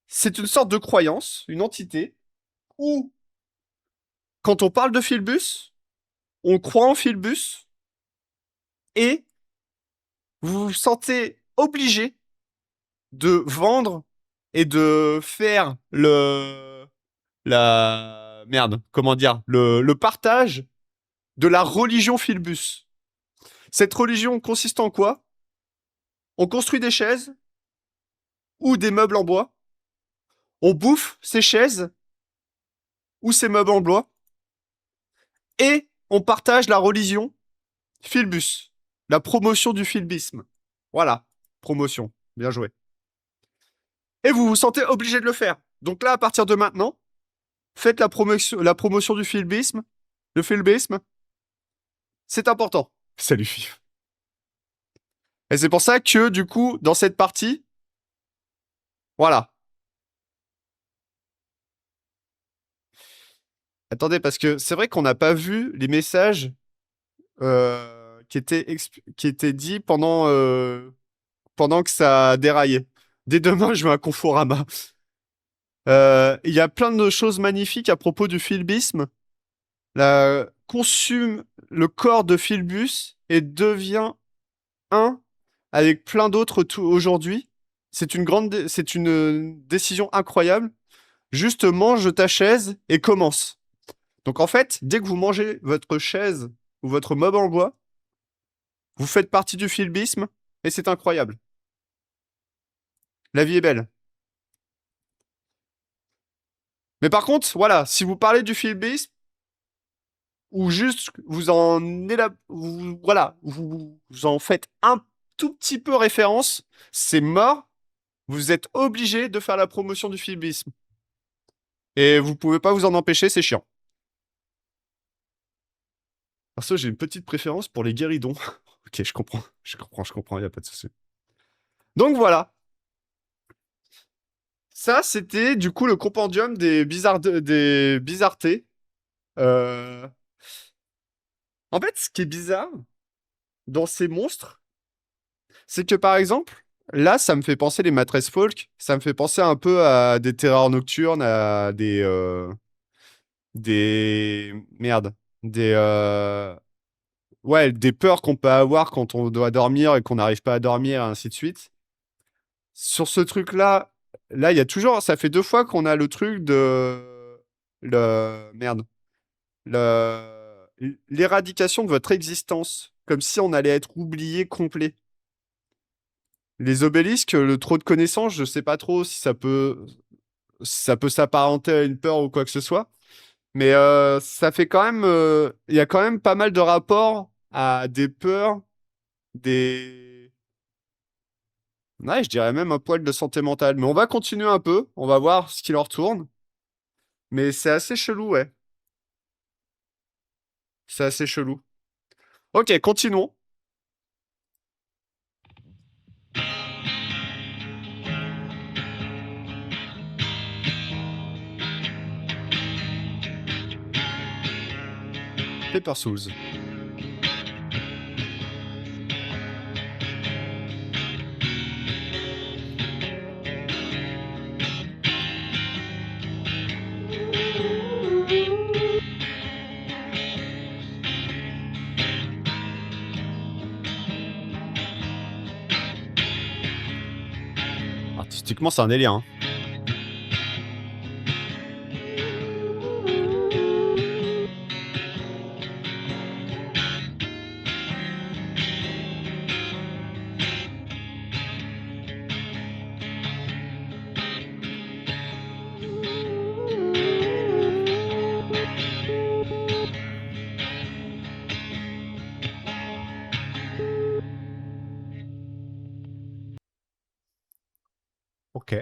c'est une sorte de croyance, une entité, où, quand on parle de Philbus, on croit en Philbus, et vous vous sentez obligé de vendre et de faire comment dire, le partage de la religion Philbus. Cette religion consiste en quoi? On construit des chaises ou des meubles en bois. On bouffe ces chaises ou ces meubles en bois. Et on partage la religion Philbus. La promotion du philbisme. Voilà. Promotion. Bien joué. Et vous vous sentez obligé de le faire. Donc là, à partir de maintenant, faites la promotion du philbisme. Le philbisme. C'est important. Salut, Fif. Et c'est pour ça que, du coup, dans cette partie, voilà. Attendez, parce que c'est vrai qu'on n'a pas vu les messages qui étaient dits pendant que ça déraillait. Dès demain, je veux un Conforama. Il y a plein de choses magnifiques à propos du philbisme. Consume le corps de Philbus et devient un avec plein d'autres aujourd'hui. C'est une décision incroyable. Juste mange ta chaise et commence. Donc en fait, dès que vous mangez votre chaise ou votre meuble en bois, vous faites partie du philbisme et c'est incroyable. La vie est belle. Mais par contre, voilà, si vous parlez du philbisme, ou juste vous en faites un tout petit peu référence, c'est mort. Vous êtes obligé de faire la promotion du philbisme. Et vous pouvez pas vous en empêcher, c'est chiant. Parce que j'ai une petite préférence pour les guéridons. Ok, je comprends, il n'y a pas de souci. Donc voilà. Ça, c'était du coup le compendium des bizarretés. Euh, En fait, ce qui est bizarre dans ces monstres, c'est que par exemple, là, ça me fait penser les Matress Folk, ça me fait penser un peu à des terreurs nocturnes, à des merde, des ouais, des peurs qu'on peut avoir quand on doit dormir et qu'on n'arrive pas à dormir, et ainsi de suite. Sur ce truc-là, là, il y a toujours, ça fait 2 fois qu'on a le truc de merde, l'éradication de votre existence, comme si on allait être oublié complet. Les obélisques, le trop de connaissances, je sais pas trop si ça peut s'apparenter à une peur ou quoi que ce soit. Mais ça fait quand même, il y a quand même pas mal de rapports à des peurs, des, ouais, je dirais même un poil de santé mentale. Mais on va continuer un peu, on va voir ce qui leur tourne. Mais c'est assez chelou, ouais. C'est assez chelou. Ok, continuons. Paper Souls. Artistiquement, c'est un délire. Hein. Ok.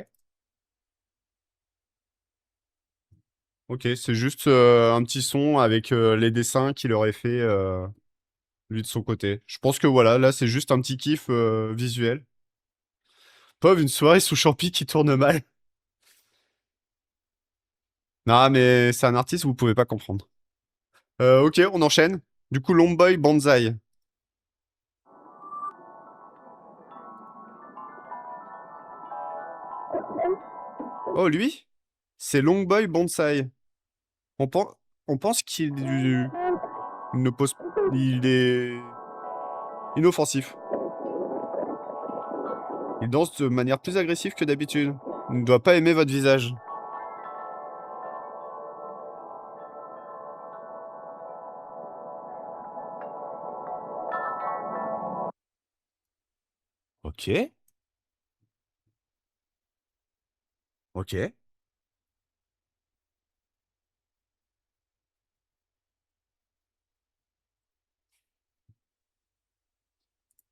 Ok, c'est juste un petit son avec les dessins qu'il aurait fait lui de son côté. Je pense que voilà, là c'est juste un petit kiff visuel. Pauvre, une soirée sous champi qui tourne mal. Non, mais c'est un artiste, vous pouvez pas comprendre. Ok, on enchaîne. Du coup, Longboy Banzai. Oh, lui? C'est Longboy Bonsai. On, pen- on pense qu'il ne pose... Il est inoffensif. Il danse de manière plus agressive que d'habitude. Il ne doit pas aimer votre visage. Ok. Ok.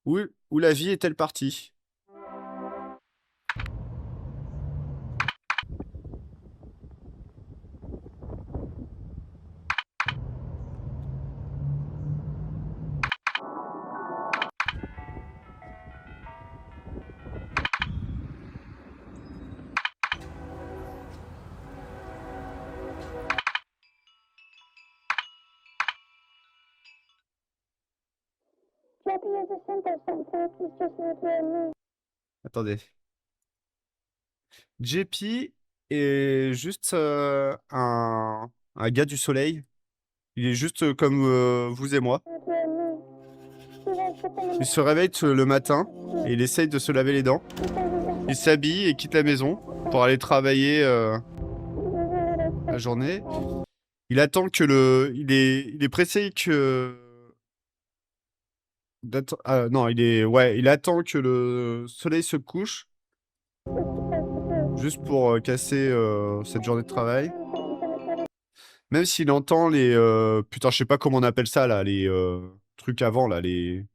Où la vie est-elle partie? Attendez. JP est juste un gars du soleil. Il est juste comme vous et moi. Il se réveille le matin et il essaye de se laver les dents. Il s'habille et quitte la maison pour aller travailler la journée. Il attend que il est pressé que... Ah, non, ouais, il attend que le soleil se couche juste pour casser cette journée de travail. Même s'il entend les... putain, je sais pas comment on appelle ça, là, les trucs avant, là, les...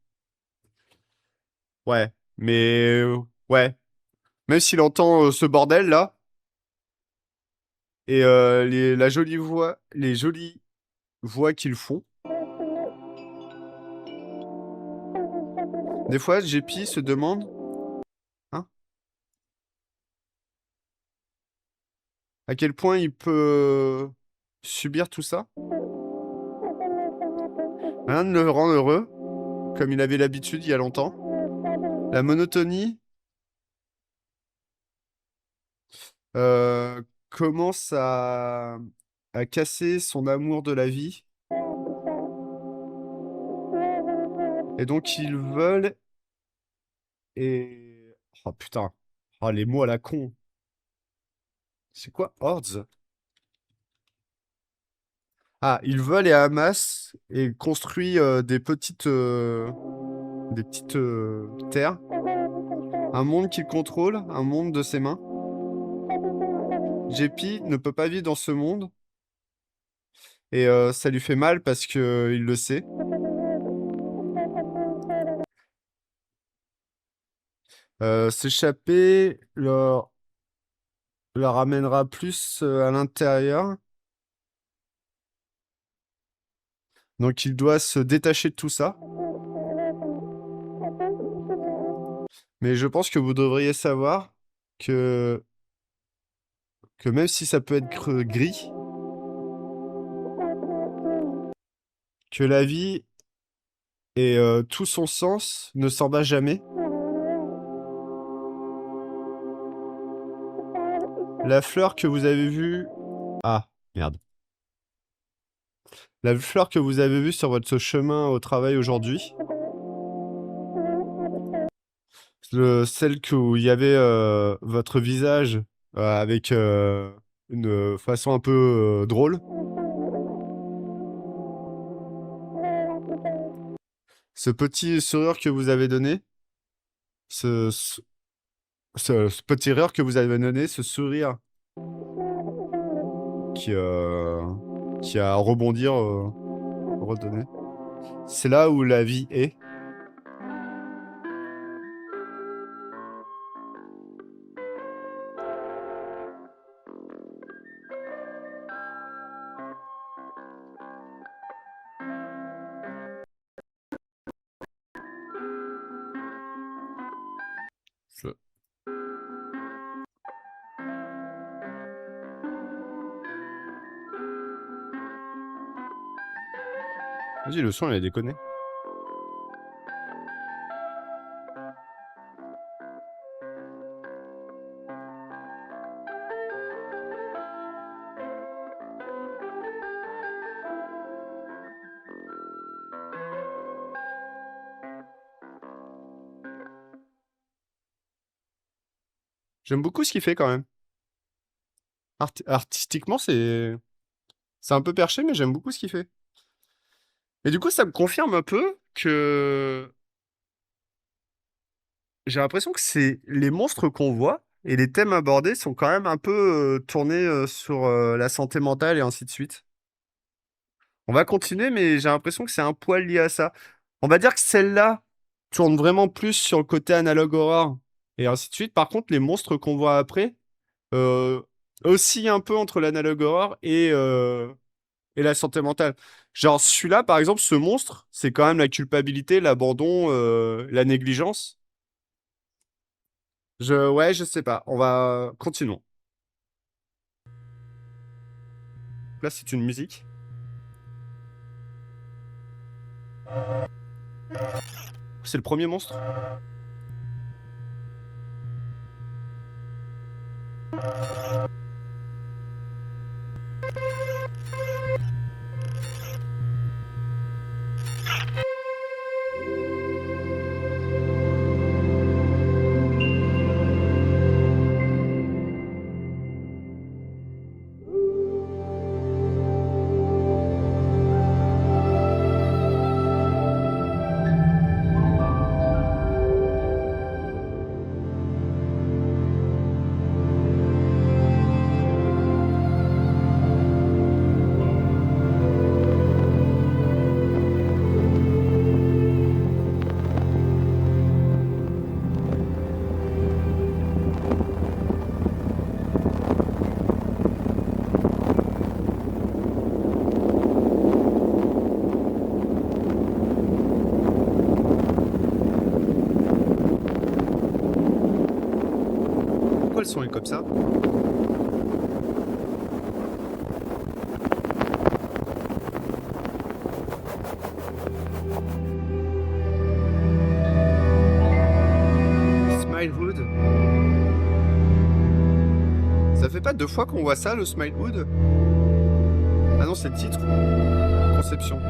Ouais, mais... ouais. Même s'il entend ce bordel, là, et les jolies voix qu'ils font. Des fois, JP se demande... Hein, à quel point il peut subir tout ça. Rien ne le rend heureux, comme il avait l'habitude il y a longtemps. La monotonie commence à casser son amour de la vie. Et donc ils veulent et... Oh putain. Oh, les mots à la con. C'est quoi Hordes? Ah, ils veulent et amassent et construisent des petites terres. Un monde qu'il contrôle, un monde de ses mains. JP ne peut pas vivre dans ce monde. Et ça lui fait mal parce que il le sait. S'échapper leur amènera plus à l'intérieur. Donc il doit se détacher de tout ça. Mais je pense que vous devriez savoir que même si ça peut être gris, que la vie et tout son sens ne s'en va jamais. La fleur que vous avez vue... Ah, merde. La fleur que vous avez vue sur votre chemin au travail aujourd'hui, celle où il y avait votre visage avec une façon un peu drôle. Ce petit sourire que vous avez donné, ce petit rire que vous avez donné, ce sourire qui a à rebondir, redonner. C'est là où la vie est. Je- Vas-y, le son, il a déconné. J'aime beaucoup ce qu'il fait quand même. Artistiquement, c'est un peu perché, mais j'aime beaucoup ce qu'il fait. Et du coup, ça me confirme un peu que j'ai l'impression que c'est les monstres qu'on voit et les thèmes abordés sont quand même un peu tournés sur la santé mentale et ainsi de suite. On va continuer, mais j'ai l'impression que c'est un poil lié à ça. On va dire que celle-là tourne vraiment plus sur le côté analogue horror et ainsi de suite. Par contre, les monstres qu'on voit après euh, oscillent un peu entre l'analogue horror et la santé mentale. Genre celui-là, par exemple, ce monstre, c'est quand même la culpabilité, l'abandon, la négligence. Ouais, je sais pas. On va continuons. Là, c'est une musique. C'est le premier monstre. Pourquoi le son est comme ça? Smilehood. Ça fait pas 2 fois qu'on voit ça, le Smilehood? Ah non, c'est le titre. Conception.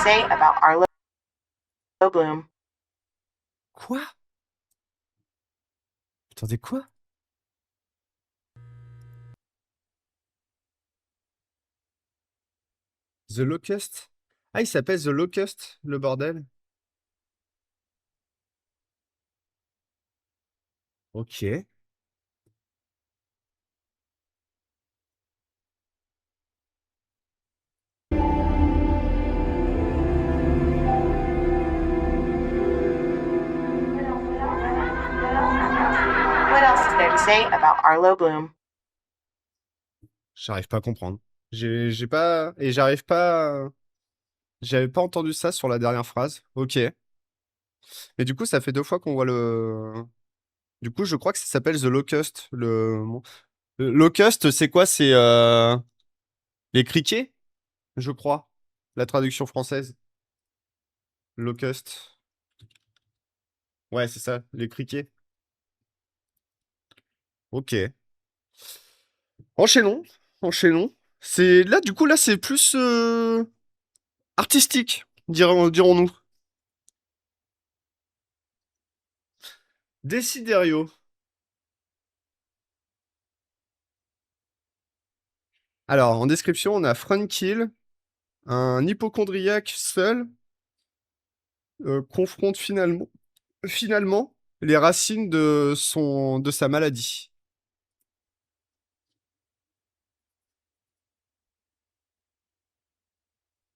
say about Arlo Bloom? Quoi? Attendez, quoi? The Locust? Ah, il s'appelle The Locust, le bordel. Ok. What else is there to say about Arlo Bloom? J'arrive pas à comprendre. J'ai pas... Et j'arrive pas... J'avais pas entendu ça sur la dernière phrase. Ok. Mais du coup, ça fait 2 fois qu'on voit le... Du coup, je crois que ça s'appelle The Locust. Le Locust, c'est quoi? C'est les criquets, je crois. La traduction française. Locust. Ouais, c'est ça, les criquets. Ok. Enchaînons. Enchaînons. C'est là, du coup, là, c'est plus artistique, dirons-nous. Desiderio. Alors, en description, on a Frankill, un hypochondriaque seul, confronte finalement les racines de sa maladie.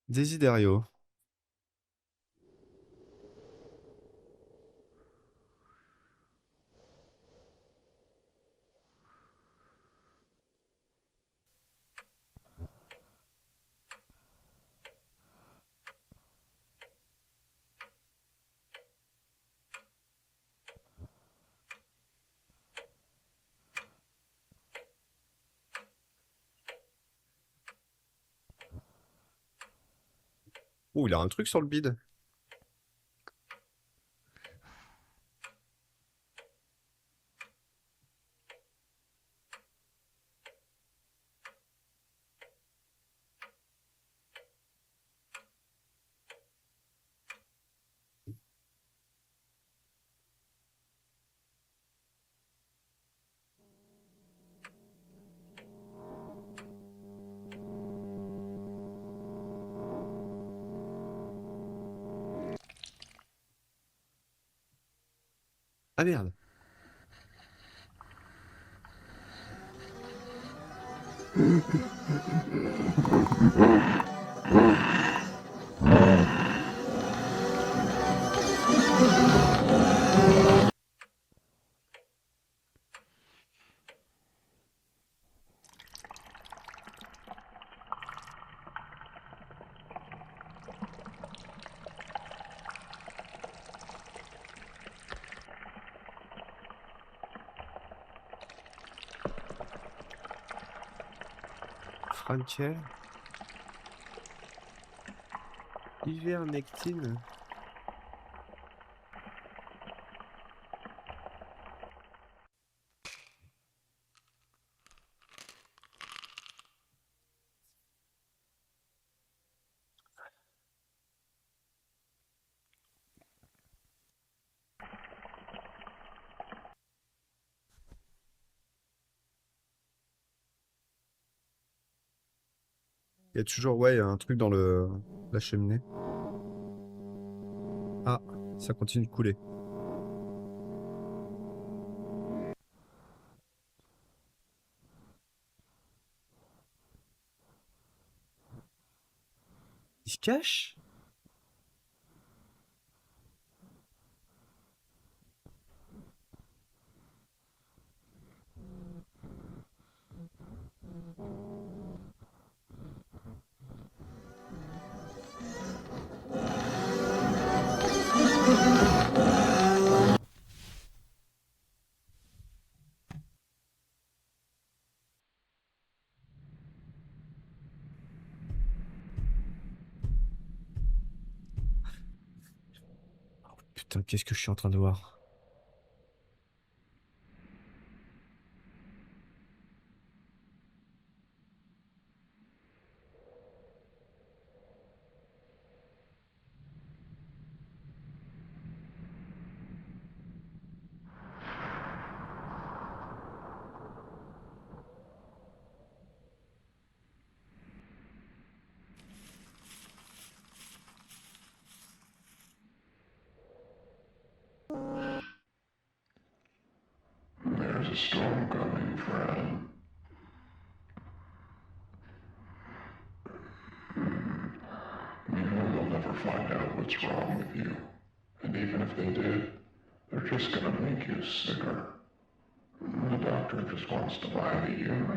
Desiderio. Oh, il a un truc sur le bide. Ah merde. Frankel. Ivermectine. Il y a toujours, ouais, il y a un truc dans la cheminée. Ah, ça continue de couler. Il se cache? Putain, qu'est-ce que je suis en train de voir? There's a storm coming, friend. You know they'll never find out what's wrong with you. And even if they did, they're just gonna make you sicker. The doctor just wants to lie to you.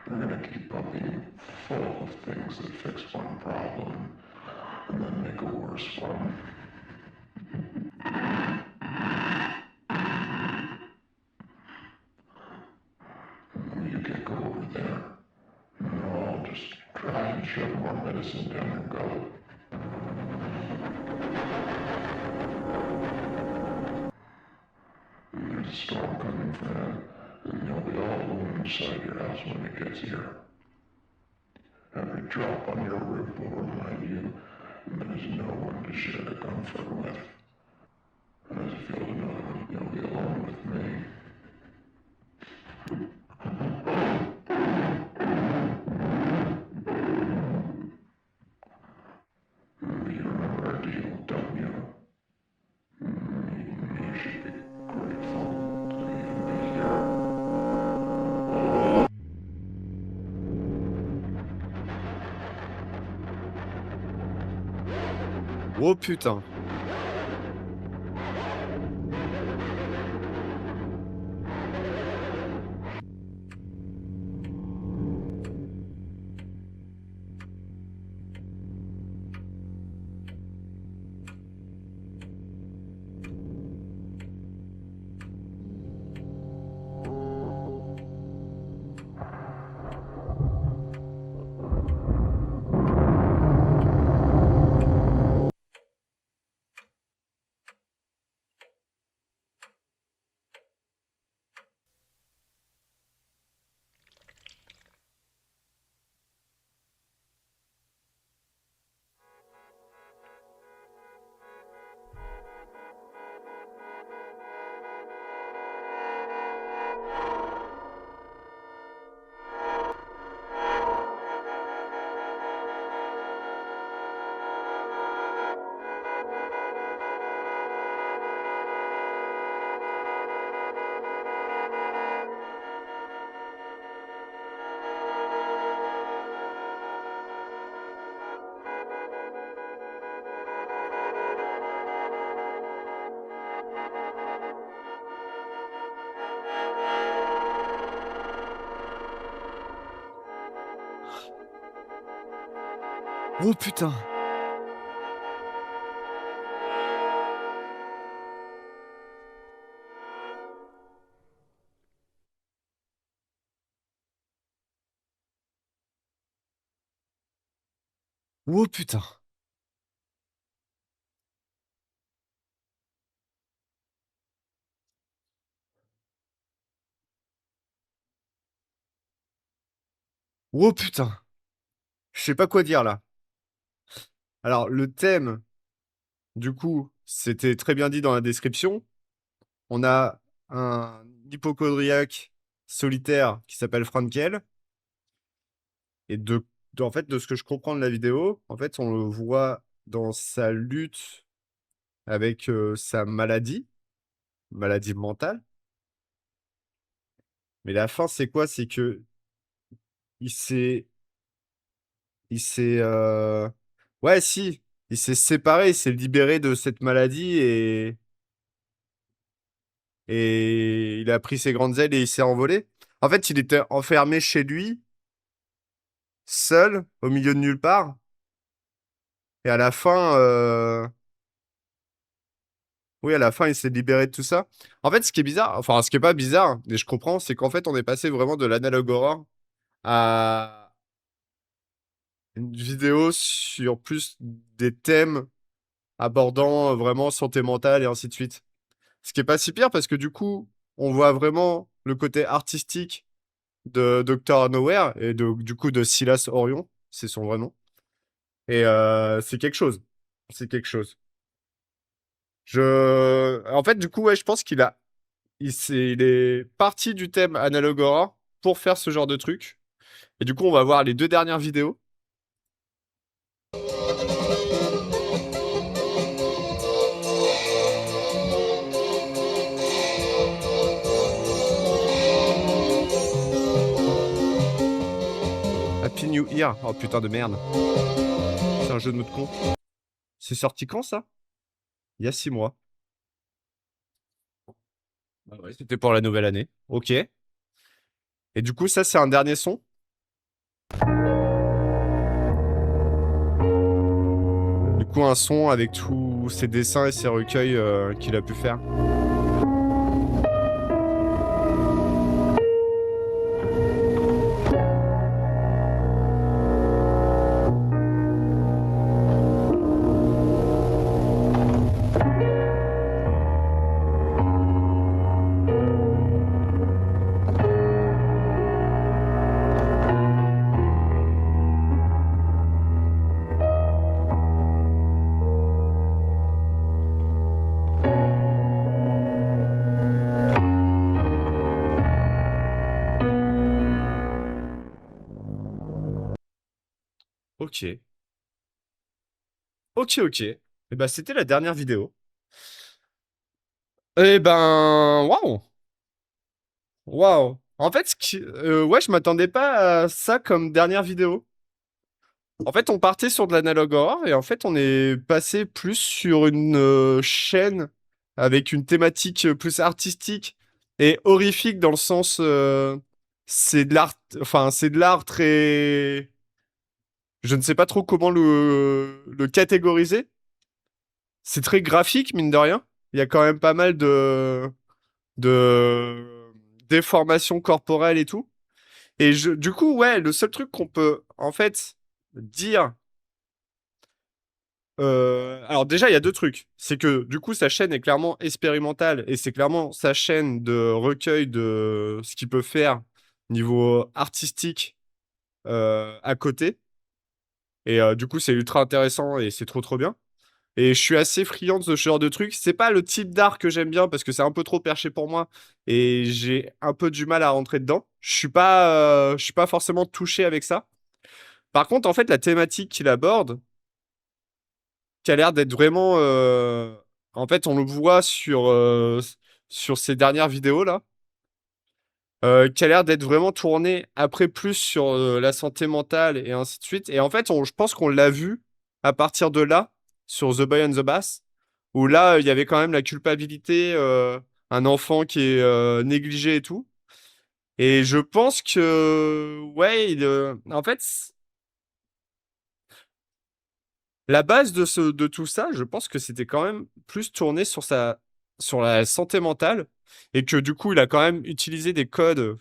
They're gonna keep pumping you full of things that fix one problem and then make a worse one. When you get go over there, and they'll all just try and shove more medicine down your gullet. There's a storm coming, friend, and you'll be all alone inside your house when it gets here. Every drop on your roof will remind you there's no one to share the comfort with. How does it feel to know that you'll be alone with me? You remember our deal, don't you? You should be grateful to even be here. Oh putain. Oh putain. Oh putain. Oh putain. Je sais pas quoi dire là. Alors, le thème, du coup, c'était très bien dit dans la description. On a un hypochondriaque solitaire qui s'appelle Frankel. Et en fait, de ce que je comprends de la vidéo, en fait, on le voit dans sa lutte avec sa maladie mentale. Mais la fin, c'est quoi? C'est que il s'est, ouais, si, il s'est séparé, il s'est libéré de cette maladie et il a pris ses grandes ailes et il s'est envolé. En fait, il était enfermé chez lui, seul, au milieu de nulle part. Et à la fin, oui, à la fin, il s'est libéré de tout ça. En fait, ce qui est bizarre, enfin, ce qui est pas bizarre, mais je comprends, c'est qu'en fait, on est passé vraiment de l'analogue horror à une vidéo sur plus des thèmes abordant vraiment santé mentale et ainsi de suite. Ce qui est pas si pire parce que du coup, on voit vraiment le côté artistique de Dr. Nowhere et du coup de Silas Orion, c'est son vrai nom. Et c'est quelque chose. C'est quelque chose. En fait, du coup, ouais, je pense il est parti du thème analogue horror pour faire ce genre de truc. Et du coup, on va voir les 2 dernières vidéos. Here. Oh putain de merde. C'est un jeu de mots de con. C'est sorti quand ça? Il y a 6 mois. Ah ouais, c'était pour la nouvelle année. Ok. Et du coup, ça, c'est un dernier son. Du coup, un son avec tous ses dessins et ses recueils qu'il a pu faire. Ok. Ok. Et bah, c'était la dernière vidéo. Eh ben, waouh. Waouh. En fait, ouais, je m'attendais pas à ça comme dernière vidéo. En fait, on partait sur de l'analogue horror et en fait, on est passé plus sur une chaîne avec une thématique plus artistique et horrifique dans le sens, c'est de l'art, enfin, c'est de l'art très, je ne sais pas trop comment le catégoriser. C'est très graphique, mine de rien. Il y a quand même pas mal de déformations corporelles et tout. Et du coup, ouais, le seul truc qu'on peut, en fait, dire. Alors, déjà, il y a deux trucs. C'est que, du coup, sa chaîne est clairement expérimentale et c'est clairement sa chaîne de recueil de ce qu'il peut faire niveau artistique à côté. Et du coup, c'est ultra intéressant et c'est trop, trop bien. Et je suis assez friand de ce genre de truc. C'est pas le type d'art que j'aime bien parce que c'est un peu trop perché pour moi et j'ai un peu du mal à rentrer dedans. Je suis pas forcément touché avec ça. Par contre, en fait, la thématique qu'il aborde, qui a l'air d'être vraiment, en fait, on le voit sur ces dernières vidéos là, qui a l'air d'être vraiment tournée après plus sur la santé mentale et ainsi de suite. Et en fait, je pense qu'on l'a vu à partir de là sur The Boy and the Bass où là, il y avait quand même la culpabilité, un enfant qui est négligé et tout. Et je pense que, ouais, en fait, la base de tout ça, je pense que c'était quand même plus tourné sur la santé mentale et que du coup, il a quand même utilisé des codes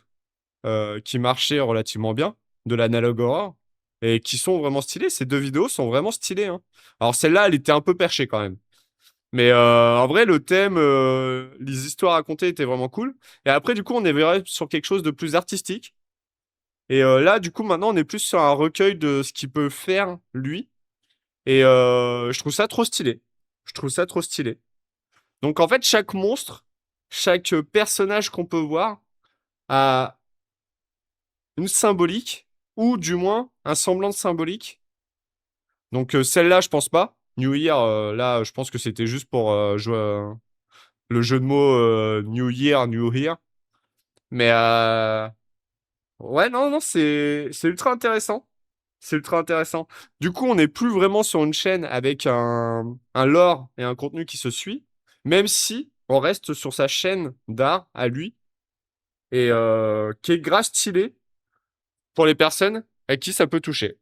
qui marchaient relativement bien, de l'analogue horror et qui sont vraiment stylés. Ces deux vidéos sont vraiment stylées, hein. Alors celle-là, elle était un peu perchée quand même. Mais en vrai, le thème, les histoires racontées étaient vraiment cool. Et après, du coup, on est vraiment sur quelque chose de plus artistique. Et là, du coup, maintenant, on est plus sur un recueil de ce qu'il peut faire, lui. Et je trouve ça trop stylé. Je trouve ça trop stylé. Donc, en fait, chaque monstre, chaque personnage qu'on peut voir a une symbolique, ou du moins un semblant de symbolique. Donc, celle-là, je pense pas. New Year, là, je pense que c'était juste pour jouer. Le jeu de mots New Year, New Year. Mais ouais, non, c'est ultra intéressant. C'est ultra intéressant. Du coup, on n'est plus vraiment sur une chaîne avec un lore et un contenu qui se suit, même si on reste sur sa chaîne d'art à lui et qui est grave stylé pour les personnes à qui ça peut toucher.